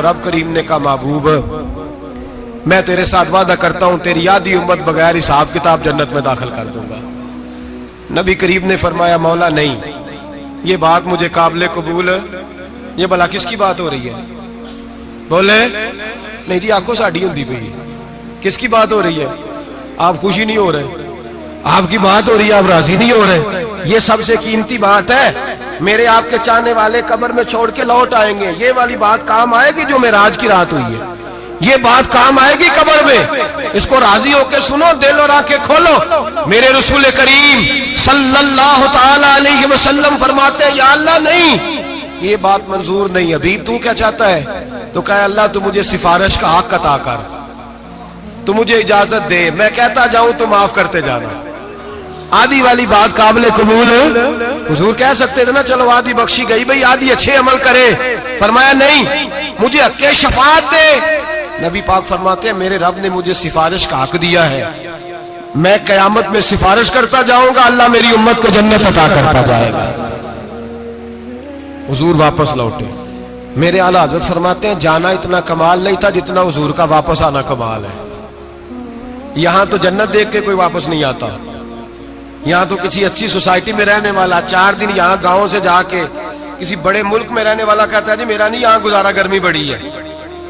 رب کریم نے کہا محبوب میں تیرے ساتھ وعدہ کرتا ہوں تیری آدھی امت بغیر حساب کتاب جنت میں داخل کر دوں گا. نبی کریم نے فرمایا مولا نہیں, یہ بات مجھے قابل قبول ہے. یہ بھلا کس کی بات ہو رہی ہے؟ بولے نہیں جی آنکھوں ساڑھی ہوندی پئی, کس کی بات ہو رہی ہے؟ آپ خوشی نہیں ہو رہے, آپ کی بات ہو رہی ہے, آپ راضی نہیں ہو رہے. یہ سب سے قیمتی بات ہے, میرے آپ کے چاہنے والے قبر میں چھوڑ کے لوٹ آئیں گے, یہ والی بات کام آئے گی جو معراج کی رات ہوئی ہے, یہ بات کام آئے گی قبر میں. اس کو راضی ہو کے سنو, دل اور آنکھیں کھولو. میرے رسول کریم صلی اللہ تعالی علیہ وسلم فرماتے ہیں یا اللہ نہیں, یہ بات منظور نہیں. ابھی تو کیا چاہتا ہے؟ تو کہا اللہ تو مجھے سفارش کا حق عطا کر, تو مجھے اجازت دے, میں کہتا جاؤں تو معاف کرتے جانا. آدھی والی بات قابل قبول ہے. حضور کہہ سکتے تھے نا چلو آدھی بخشی گئی بھئی, آدھی اچھے عمل کرے. فرمایا نہیں, مجھے حق شفاعت دے. نبی پاک فرماتے ہیں میرے رب نے مجھے سفارش کا حق دیا ہے, میں قیامت میں سفارش کرتا جاؤں گا, اللہ میری امت کو جنت عطا کرتا جائے گا. حضور واپس لوٹے. میرے اعلیٰ حضرت فرماتے ہیں جانا اتنا کمال نہیں تھا جتنا حضور کا واپس آنا کمال ہے. یہاں تو جنت دیکھ کے کوئی واپس نہیں آتا, یہاں تو کسی اچھی سوسائٹی میں رہنے والا 4 دن یہاں گاؤں سے جا کے کسی بڑے ملک میں رہنے والا کہتا ہے جی میرا نہیں یہاں گزارا, گرمی بڑی ہے,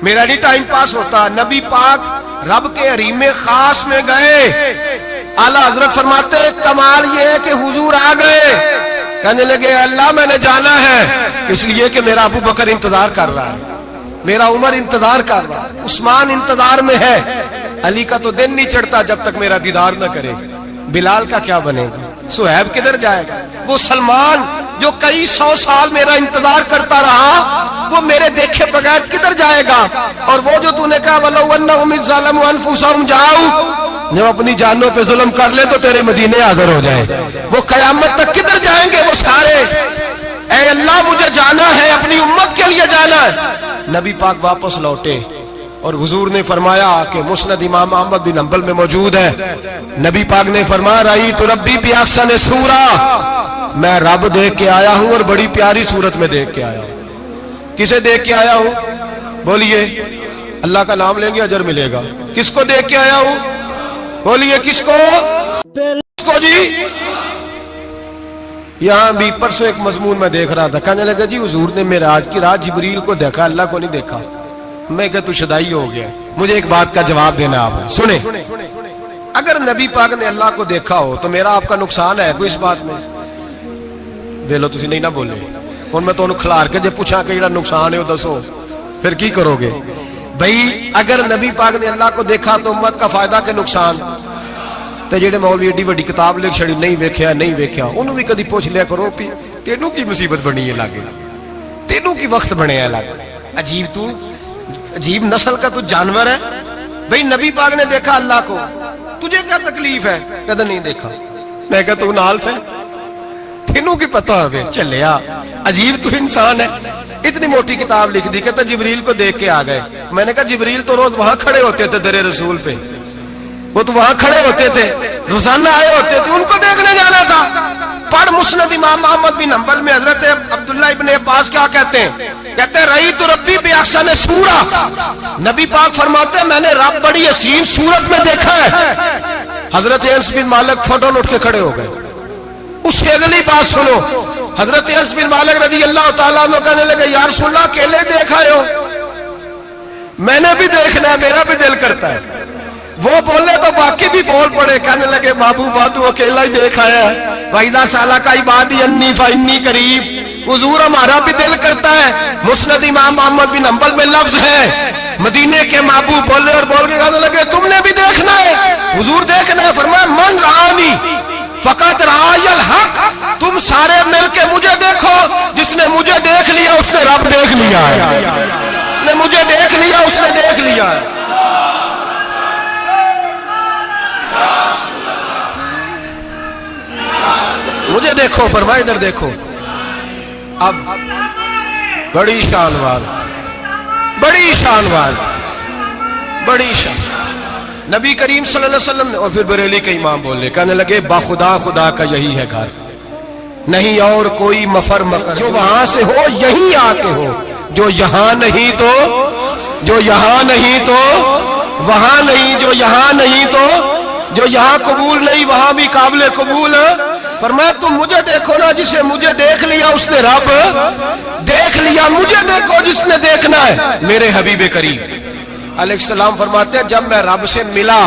میرا نہیں ٹائم پاس ہوتا. نبی پاک رب کے حریم خاص میں گئے, اعلیٰ حضرت فرماتے ہیں کمال یہ ہے کہ حضور آ گئے, کہنے لگے اللہ میں نے جانا ہے, اس لیے کہ میرا ابو بکر انتظار کر رہا ہے, میرا عمر انتظار کر رہا ہے, عثمان انتظار میں ہے, علی کا تو دن نہیں چڑھتا جب تک میرا دیدار نہ کرے. بلال کا کیا بنے گا, صہیب کدھر جائے گا, وہ سلمان جو کئی 100 سال میرا انتظار کرتا رہا وہ میرے دیکھے بغیر کدھر جائے گا. اور وہ جو تو نے کہا وَلَوْ أَنَّهُمْ إِذْ ظَلَمُوا أَنفُسَهُمْ جَاءُوا, جب اپنی جانوں پہ ظلم کر لے تو تیرے مدینے حاضر ہو جائے, وہ قیامت تک کدھر جائیں گے وہ سارے. اے اللہ مجھے جانا ہے, اپنی امت کے لیے جانا ہے. نبی پاک واپس لوٹے, اور حضور نے فرمایا کہ مسند امام احمد بن حنبل میں موجود ہے، نبی پاک نے فرمایا رأیت ربی بأحسن صورہ، میں رب دیکھ کے آیا ہوں اور بڑی پیاری صورت میں دیکھ کے آیا ہوں۔ کسے دیکھ کے آیا ہوں؟ بولیے، اللہ کا نام لیں گے اجر ملے گا۔ کس کو دیکھ کے آیا ہوں؟ بولیے کس کو جی؟ یہاں بھی پرسوں ایک مضمون میں دیکھ رہا تھا، کہنے لگا جی حضور نے معراج کی رات جبریل کو دیکھا، اللہ کو نہیں دیکھا۔ میں کہا تو شدائی ہو گیا۔ مجھے ایک بات کا جواب دینا آپ سنیں، اگر نبی پاک نے اللہ کو دیکھا ہو تو میرا آپ کا نقصان ہے کوئی اس بات میں؟ دے لو تسی نہیں نہ بولے ہن میں تانوں کھلار کے جے پوچھاں کہ جڑا نقصان ہے وہ دسو پھر کی کرو گے؟ بھئی اگر نبی پاک نے اللہ کو دیکھا تو امت کا فائدہ کہ نقصان؟ تے جڑے مولوی ایڈی بڑی کتاب لکھ چھڑی نہیں ویکھیا انہوں بھی کدی پوچھ لیا کرو پی تینوں کی مصیبت بنی ہے لاگے، تینوں کی وقت بنے ہے لاگے، عجیب نسل کا تو جانور ہے۔ بھئی نبی پاک نے دیکھا اللہ کو، تجھے کیا تکلیف ہے؟ کہتا نہیں دیکھا۔ میں کہتا تو نال سے تینوں کی پتہ ہوئے چلیا، عجیب تو انسان ہے۔ اتنی موٹی کتاب لکھ دی، کہتا جبریل کو دیکھ کے آ گئے۔ میں نے کہا جبریل تو روز وہاں کھڑے ہوتے تھے در رسول پہ، وہ تو وہاں کھڑے ہوتے تھے، روزانہ آئے ہوتے تھے، ان کو دیکھنے جانا تھا۔ پڑھ مسند امام احمد بن حنبل میں حضرت عبداللہ ابن عباس کیا کہتے ہیں؟ کہتے ہیں رأیت ربی بأحسن صورہ، نبی پاک فرماتے ہیں میں نے رب بڑی حسین صورت میں دیکھا ہے۔ حضرت انس بن مالک فوٹون اٹھ کے کھڑے ہو گئے۔ اس سے اگلی بات سنو، حضرت انس بن مالک رضی اللہ تعالیٰ عنہ کہنے لگے یا رسول اللہ اکیلے دیکھا ہو؟ میں نے بھی دیکھنا ہے، میرا بھی دل کرتا ہے۔ وہ بولے تو باقی بھی بول پڑے، کہنے لگے محبوبہ تو اکیلا ہی دیکھا ہے، وَإِذَا سَأَلَكَ عِبَادِي عَنِّي فَإِنِّي قَرِيبٌ، حضور ہمارا بھی دل کرتا ہے۔ مسند امام احمد بن حنبل میں لفظ ہے، مدینے کے محبوب بولے اور بول کے کہنے لگے تم نے بھی دیکھنا ہے؟ حضور دیکھنا ہے؟ فرمایا من رآنی فقط رآی الحق، تم سارے مل کے مجھے دیکھو، جس نے مجھے دیکھ لیا اس نے رب دیکھ لیا ہے، نے مجھے دیکھ لیا اس نے دیکھ لیا ہے۔ مجھے دیکھو، فرمائے ادھر دیکھو۔ اب بڑی شان وال، بڑی شان وال، بڑی شان نبی کریم صلی اللہ علیہ وسلم نے، اور پھر بریلی کے امام بولے، کہنے لگے باخدا خدا کا یہی ہے گھر، نہیں اور کوئی مفر مکر، جو وہاں سے ہو یہیں آ کے ہو، جو یہاں نہیں تو، جو یہاں نہیں تو وہاں نہیں، جو یہاں نہیں تو جو یہاں قبول نہیں وہاں بھی قابل قبول ہے۔ فرمایا تم مجھے دیکھو نا، جسے مجھے دیکھ لیا اس نے رب دیکھ لیا، مجھے دیکھو جس نے دیکھنا ہے میرے حبیب کریم علیہ السلام۔ فرماتے ہیں جب میں رب سے ملا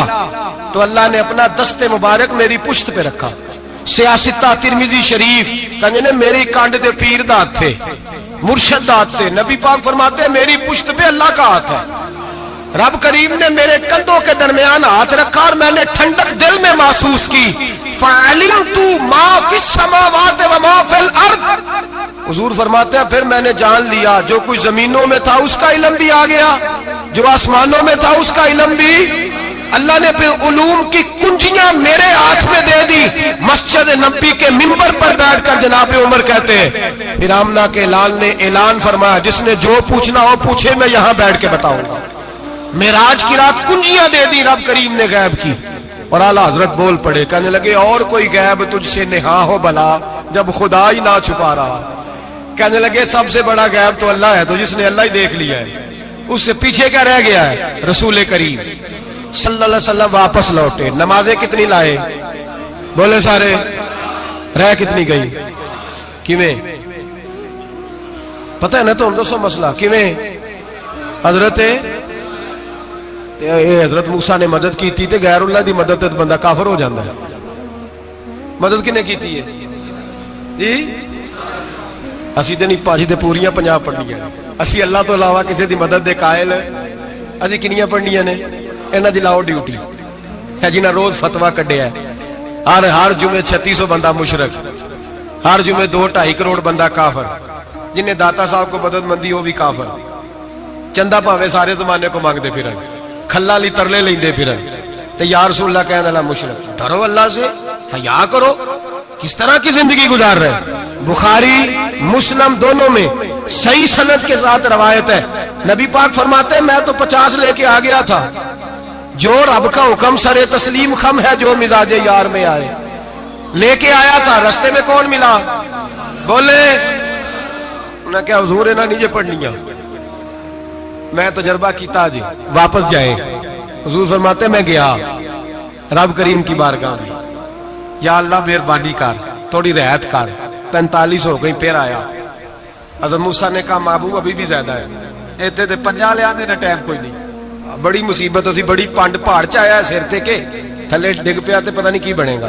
تو اللہ نے اپنا دست مبارک میری پشت پہ رکھا، سیاستہ ترمذی شریف، کہنے میری کانڈ دے پیر دات تھے، مرشد دات تھے۔ نبی پاک فرماتے ہیں میری پشت پہ اللہ کا ہاتھ ہے، رب کریم نے میرے کندھوں کے درمیان ہاتھ رکھا اور میں نے ٹھنڈک دل میں محسوس کی۔ فَعَلِمْتُ مَا فِي السَّمَاوَاتِ وَمَا فِي الْأَرْضِ، حضور فرماتے ہیں پھر میں نے جان لیا جو کچھ زمینوں میں تھا اس کا علم بھی آ گیا، جو آسمانوں میں تھا اس کا علم بھی۔ اللہ نے پھر علوم کی کنجیاں میرے ہاتھ میں دے دی۔ مسجد نبی کے منبر پر بیٹھ کر جناب عمر کہتے ہیں پھر آمنہ کے لال نے اعلان فرمایا جس نے جو پوچھنا ہو پوچھے، میں یہاں بیٹھ کے بتاؤں گا۔ معراج کی رات کنجیاں دے دی رب کریم نے غیب کی، اور اعلیٰ حضرت بول پڑے، کہنے لگے اور کوئی غیب تجھ سے نہا ہو بھلا جب خدا ہی نہ چھپا رہا۔ کہنے لگے سب سے بڑا غیب تو اللہ ہے، تو جس نے اللہ ہی دیکھ لیا ہے اس سے پیچھے کیا رہ گیا ہے؟ رسول کریم صلی اللہ علیہ وسلم واپس لوٹے، نمازیں کتنی لائے؟ بولے سارے، رہ کتنی گئی؟ کیویں پتہ ہے نا؟ تو ہم دوسو مسئلہ کیویں حضرت موسیٰ نے مدد کی تھی تے غیر اللہ دی مدد تے بندہ کافر ہو جاندہ ہے۔ مدد کنے کی تھی ہے جی؟ اسی تے نہیں پانچ تے پوریاں 50 پڑھنیاں، اسی اللہ تو علاوہ کسی دی مدد دے قائل ہے، اسی کنیاں پڑھنیاں نے؟ انہاں دی لاؤ ڈیوٹی ہے جنہاں روز فتویٰ کڈیا ہے، ہر جمعے 3600 بندہ مشرک، ہر جمعے 2-2.5 کروڑ بندہ کافر، جنہیں داتا صاحب کو مدد مندی ہو بھی کافر، چندہ پاوے سارے زمانے کو مانگ دے پھر کھلا لی ترلے لیں دے پھر تے یا رسول اللہ کہنے اللہ مشرک۔ ڈرو اللہ سے، حیا کرو، کس طرح کی زندگی گزار رہے؟ بخاری مسلم دونوں میں صحیح سند کے ساتھ روایت ہے، نبی پاک فرماتے ہیں میں تو 50 لے کے آ گیا تھا، جو رب کا حکم سر تسلیم خم ہے جو مزاج یار میں آئے، لے کے آیا تھا، رستے میں کون ملا؟ بولے انہیں کیا حضور انہیں نیچے پڑھنیاں، میں تجربہ کیتا جی واپس جائے۔ حضور فرماتے ہیں میں گیا رب کریم کی بارگاہ میں، یا اللہ مہربانی کر تھوڑی رعایت کر، 45 ہو گئی، پھر آیا۔ حضرت موسیٰ نے کہا محبوب ابھی بھی زیادہ ہے، ایتھے تے 50 لے آنے ٹائم کوئی نہیں، بڑی مصیبت ہوتی، بڑی پانڈ پہاڑ چایا ہے سر تے کے تھلے ڈگ پیا تے پتہ نہیں کی بنے گا،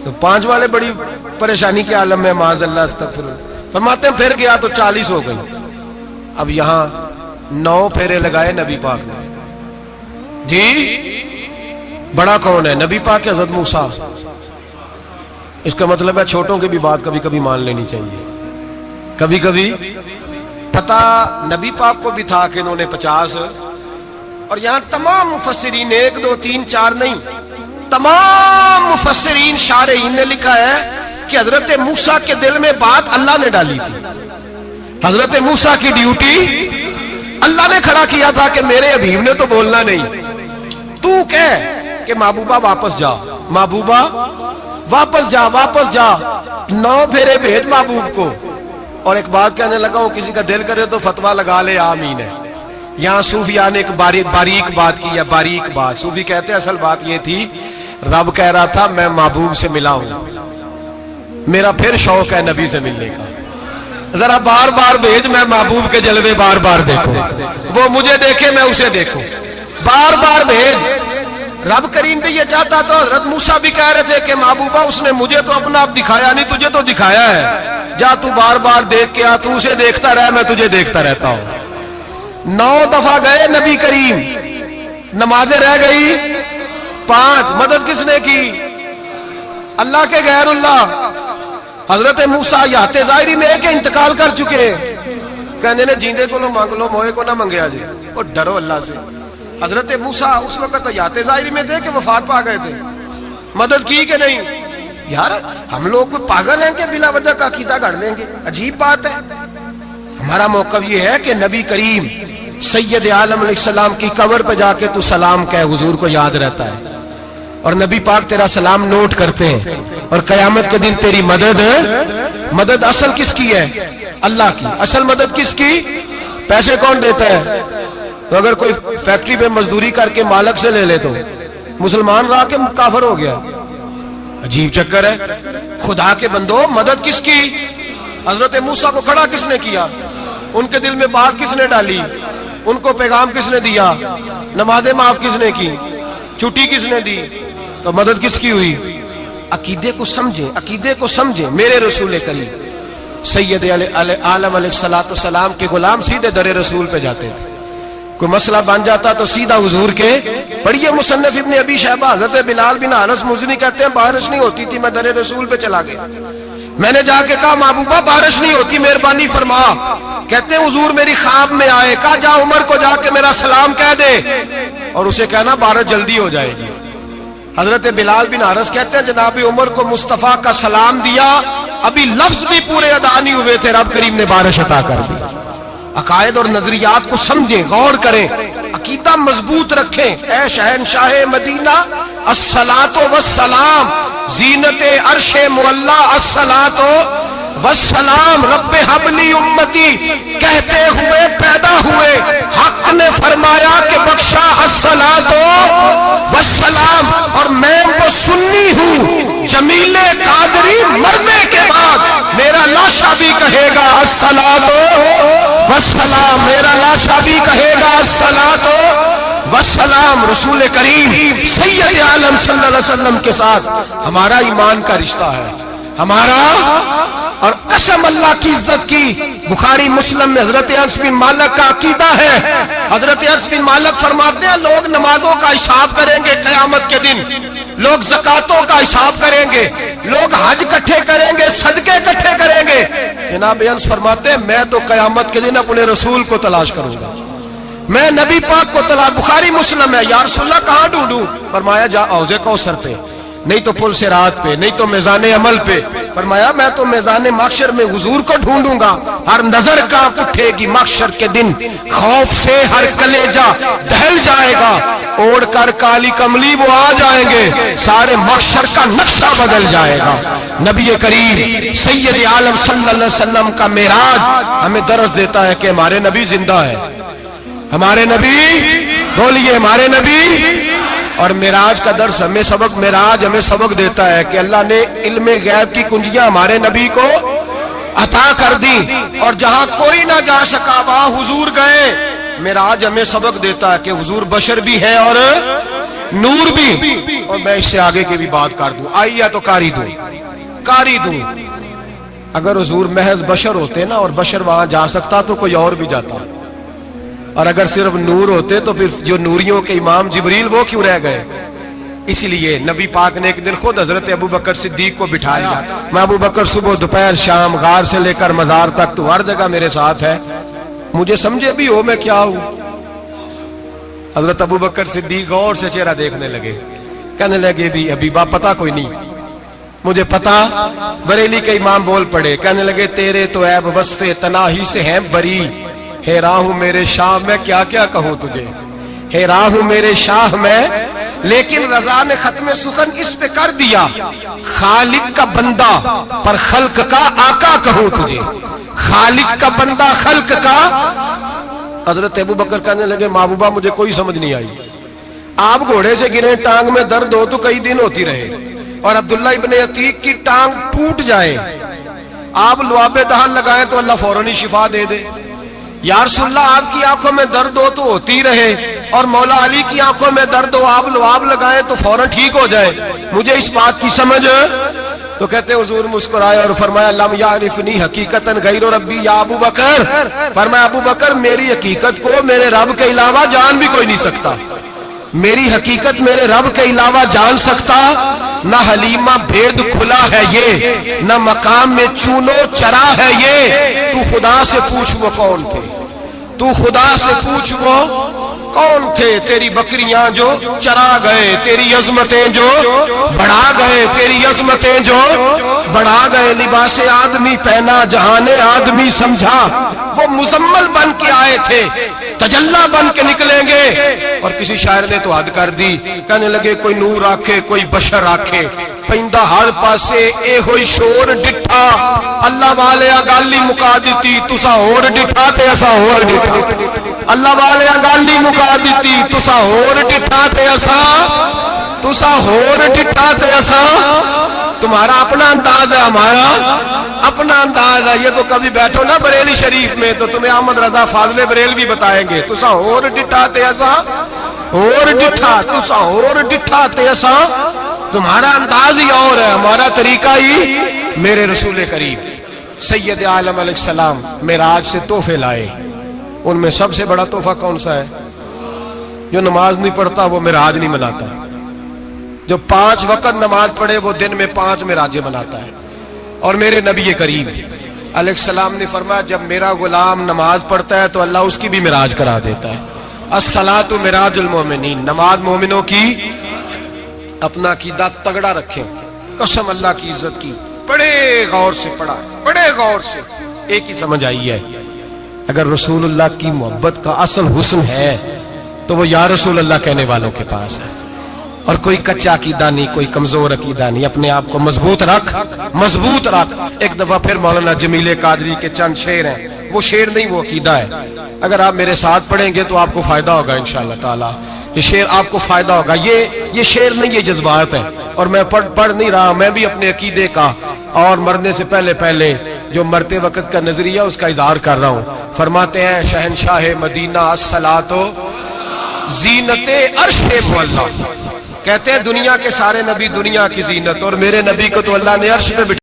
تو 5 والے بڑی پریشانی کے عالم میں، معاذ اللہ استغفر اللہ۔ فرماتے ہیں پھر گیا تو 40 ہو گئی۔ اب یہاں 9 پھیرے لگائے نبی پاک نے، جی بڑا کون ہے؟ نبی پاک کے حضرت موسیٰ۔ اس کا مطلب ہے چھوٹوں کی بھی بات کبھی کبھی مان لینی چاہیے، کبھی کبھی پتہ نبی پاک کو بھی تھا کہ انہوں نے 50، اور یہاں تمام مفسرین 1 2 3 4 نہیں، تمام مفسرین شارحین نے لکھا ہے کہ حضرت موسیٰ کے دل میں بات اللہ نے ڈالی تھی، حضرت موسیٰ کی ڈیوٹی اللہ نے کھڑا کیا تھا کہ میرے حبیب نے تو بولنا نہیں، تو کہہ کہ محبوبہ واپس جا، محبوبہ واپس جا، واپس جا، 9 پھیرے بھیج محبوب کو۔ اور ایک بات کہنے لگا ہوں، کسی کا دل کرے تو فتویٰ لگا لے، آمین ہے۔ یہاں صوفیاء نے ایک باریک بات کی ہے، باریک بات۔ صوفی کہتے ہیں اصل بات یہ تھی، رب کہہ رہا تھا میں محبوب سے ملا ہوں، میرا پھر شوق ہے نبی سے ملنے کا، ذرا بار بار بھیج، میں محبوب کے جلوے بار بار دیکھوں، وہ مجھے دیکھے میں اسے دیکھوں، بار بار بھیج۔ رب کریم بھی یہ چاہتا تو حضرت موسیٰ بھی کہہ رہے تھے کہ محبوبہ اس نے مجھے تو اپنا آپ دکھایا نہیں، تجھے تو دکھایا ہے، جا تو بار بار دیکھ کے آ، تو اسے دیکھتا رہ، میں تجھے دیکھتا رہتا ہوں۔ 9 دفعہ گئے نبی کریم، نمازیں رہ گئی 5، مدد کس نے کی؟ اللہ کے غیر اللہ۔ حضرت موسیٰ یات ظاہری میں کہ انتقال کر چکے، کہنے نے جیندے کو لو مانگ لو، موئے کو نہ منگیا جی، اور ڈرو اللہ سے۔ حضرت موسیٰ اس وقت یات ظاہری میں تھے کہ وفات پا گئے تھے، مدد کی کہ نہیں؟ یار ہم لوگ کوئی پاگل ہیں کہ بلا وجہ کا عقیدہ گھڑ لیں گے؟ عجیب بات ہے۔ ہمارا موقف یہ ہے کہ نبی کریم سید عالم علیہ السلام کی قبر پہ جا کے تو سلام کہے، حضور کو یاد رہتا ہے، اور نبی پاک تیرا سلام نوٹ کرتے ہیں، اور قیامت کے دن تیری مدد اصل کس کی ہے؟ اللہ کی۔ اصل مدد کس کی؟ پیسے کون دیتا ہے؟ تو اگر کوئی فیکٹری پہ مزدوری کر کے مالک سے لے لے تو مسلمان رہا کے کافر ہو گیا، عجیب چکر ہے۔ خدا کے بندو مدد کس کی؟ حضرت موسیٰ کو کھڑا کس نے کیا؟ ان کے دل میں بات کس نے ڈالی؟ ان کو پیغام کس نے دیا؟ نمازیں معاف کس نے کی؟ چھٹی کس نے دی؟ تو مدد کس کی ہوئی؟ عقیدے کو سمجھیں، عقیدے کو سمجھیں۔ میرے رسول کریم سید عالم علیہ السلام کے غلام سیدھے در رسول پہ جاتے تھے، کوئی مسئلہ بن جاتا تو سیدھا حضور کے۔ پڑھیے مصنف ابن ابی شیبہ، حضرت بلال بن انس مزنی کہتے ہیں بارش نہیں ہوتی تھی، میں در رسول پہ چلا گیا، میں نے جا کے کہا محبوبہ بارش نہیں ہوتی، مہربانی فرما۔ کہتے ہیں حضور میری خواب میں آئے، کہا جا عمر کو جا کے میرا سلام کہہ دے، اور اسے کہنا بارش جلدی ہو جائے گی۔ حضرت بلال بن حارث کہتے ہیں جناب عمر کو مصطفیٰ کا سلام دیا، ابھی لفظ بھی پورے ادا نہیں ہوئے تھے، رب کریم نے بارش عطا کر دی۔ عقائد اور نظریات کو سمجھیں، غور کریں، عقیدہ مضبوط رکھیں۔ اے شہنشاہ مدینہ الصلاۃ والسلام، زینت عرش معلی الصلاۃ والسلام، رب حبلی امتی کہتے ہوئے پیدا ہوئے، حق نے فرمایا کہ بخشا الصلاۃ والسلام، اور میں وہ سنی ہوں جمیل قادری مرنے کے بعد میرا لاشا بھی کہے گا الصلاۃ والسلام، میرا لاشا بھی کہے گا الصلاۃ والسلام۔ رسول کریم سید عالم صلی اللہ علیہ وسلم کے ساتھ ہمارا ایمان کا رشتہ ہے، ہمارا، اور قسم اللہ کی عزت کی، بخاری مسلم میں حضرت انس بن مالک کا عقیدہ ہے۔ حضرت انس بن مالک فرماتے ہیں لوگ نمازوں کا حساب کریں گے قیامت کے دن، لوگ زکاتوں کا حساب کریں گے، لوگ حج اکٹھے کریں گے، صدقے اکٹھے کریں گے۔ جناب انس فرماتے ہیں میں تو قیامت کے دن اپنے رسول کو تلاش کروں گا، میں نبی پاک کو تلاش۔ بخاری مسلم ہے، یا رسول اللہ کہاں ڈھونڈوں؟ فرمایا جا حوض کوثر پہ، نہیں تو پل صراط پہ، نہیں تو میزان عمل پہ۔ فرمایا میں تو میدان محشر میں حضور کو ڈھونڈوں گا، ہر نظر کانپ اٹھے گی محشر کے دن، خوف سے ہر کلیجہ دہل جائے گا، اوڑھ کر کالی کملی وہ آ جائیں گے، سارے محشر کا نقشہ بدل جائے گا۔ نبی کریم سید عالم صلی اللہ علیہ وسلم کا معراج ہمیں درس دیتا ہے کہ ہمارے نبی زندہ ہے، ہمارے نبی، بولیے ہمارے نبی۔ اور معراج کا درس ہمیں سبق، معراج ہمیں سبق دیتا ہے کہ اللہ نے علم غیب کی کنجیاں ہمارے نبی کو عطا کر دی، اور جہاں کوئی نہ جا سکا وہاں حضور گئے۔ معراج ہمیں سبق دیتا ہے کہ حضور بشر بھی ہے اور نور بھی۔ اور میں اس سے آگے کی بھی بات کر دوں، آئیے تو کاری دوں۔ اگر حضور محض بشر ہوتے نا اور بشر وہاں جا سکتا تو کوئی اور بھی جاتا، اور اگر صرف نور ہوتے تو پھر جو نوریوں کے امام جبریل وہ کیوں رہ گئے؟ اس لیے نبی پاک نے ایک دن خود حضرت ابو بکر صدیق کو بٹھایا، میں ابو بکر صبح دوپہر شام غار سے لے کر مزار تک تو ہر جگہ میرے ساتھ ہے، مجھے سمجھے بھی ہو میں کیا ہوں۔ حضرت ابو بکر صدیق غور سے چہرہ دیکھنے لگے، کہنے لگے بھی حبیبہ پتہ کوئی نہیں، مجھے پتا۔ بریلی کے امام بول پڑے، کہنے لگے تیرے تو عیب وصف تناہی سے ہیں بری، حیران ہوں میرے شاہ میں کیا کیا کہوں تجھے، حیران ہوں میرے شاہ میں، لیکن رضا نے ختم سخن اس پہ کر دیا، خالق کا بندہ پر خلق کا آقا کہوں تجھے، خالق کا بندہ خلق کا۔ حضرت ابو بکر کہنے لگے محبوبہ مجھے کوئی سمجھ نہیں آئی، آپ گھوڑے سے گرے ٹانگ میں درد ہو تو کئی دن ہوتی رہے، اور عبداللہ ابن عتیق کی ٹانگ ٹوٹ جائے، آپ لعاب دہن لگائیں تو اللہ فوراً ہی شفا دے دے۔ یا رسول اللہ آپ کی آنکھوں میں درد ہو تو ہوتی رہے، اور مولا علی کی آنکھوں میں درد ہو آپ لعاب لگائیں تو فوراً ٹھیک ہو جائے، مجھے اس بات کی سمجھ۔ تو کہتے حضور مسکرائے اور فرمایا لم یعرفنی حقیقتاً غیر ربی یا ابو بکر، فرمایا ابو بکر میری حقیقت کو میرے رب کے علاوہ جان بھی کوئی نہیں سکتا، میری حقیقت میرے رب کے علاوہ جان سکتا، نہ حلیمہ بھید کھلا ہے یہ، نہ مقام میں چونو چرا ہے یہ، تو خدا سے پوچھ وہ کون تھے، تو خدا سے پوچھ وہ کون تھے، تیری بکریاں جو چرا گئے، تیری عظمتیں جو بڑھا گئے، تیری عظمتیں جو بڑھا گئے، لباس آدمی پہنا جہان آدمی سمجھا، وہ مزمل بن کے آئے تھے تجلا بن کے نکلیں گے۔ اور کسی شاعر نے تو حد کر دی، کہنے لگے کوئی نور آکھے کوئی بشر آکھے، پیندہ ہر پاسے اے ہوئی شور ڈٹھا، اللہ والے گالی مکا دیتی تسا ہور ڈٹھا تے اسا ہور ڈٹھا، اللہ والے گالی مکا دیتی تسا ہور ڈٹھا تے اسا، تسا ہور ڈٹھا تے اسا۔ تمہارا اپنا انداز ہے، ہمارا اپنا انداز ہے، یہ تو کبھی بیٹھو نا بریلی شریف میں تو تمہیں احمد رضا فاضل بریلوی بتائیں گے، تسا ہور ڈٹھا تے اسا ہور ڈٹھا، تسا ہور ڈٹھا تے اسا۔ تمہارا انداز ہی اور ہے، ہمارا طریقہ ہی۔ میرے رسول کریم سید عالم علیہ السلام معراج سے تحفے لائے، ان میں سب سے بڑا تحفہ کون سا ہے؟ جو نماز نہیں پڑھتا وہ معراج نہیں مناتا، جو 5 وقت نماز پڑھے وہ دن میں 5 معراجیں مناتا ہے۔ اور میرے نبی کریم علیہ السلام نے فرمایا جب میرا غلام نماز پڑھتا ہے تو اللہ اس کی بھی معراج کرا دیتا ہے۔ الصلاۃ معراج المومنین، نماز مومنوں کی۔ اپنا عقیدہ تگڑا رکھیں، قسم اللہ کی عزت کی، بڑے غور سے پڑھا، بڑے غور سے۔ ایک ہی سمجھ آئی ہے، اگر رسول اللہ کی محبت کا اصل حسن ہے تو وہ یا رسول اللہ کہنے والوں کے پاس ہے، اور کوئی کچا عقیدہ نہیں، کوئی کمزور عقیدہ نہیں، اپنے آپ کو مضبوط رکھ، مضبوط رکھ۔ ایک دفعہ پھر مولانا جمیل قادری کے چند شعر ہیں، وہ شعر نہیں وہ عقیدہ ہے، اگر آپ میرے ساتھ پڑھیں گے تو آپ کو فائدہ ہوگا انشاءاللہ تعالی، یہ شعر آپ کو فائدہ ہوگا۔ یہ شعر نہیں، یہ جذبات ہیں، اور میں پڑھ نہیں رہا، میں بھی اپنے عقیدے کا اور مرنے سے پہلے جو مرتے وقت کا نظریہ اس کا اظہار کر رہا ہوں۔ فرماتے ہیں شہنشاہ مدینہ الصلاۃ زینت عرش مولا، کہتے ہیں دنیا کے سارے نبی دنیا کی زینت، اور میرے نبی کو تو اللہ نے عرش پہ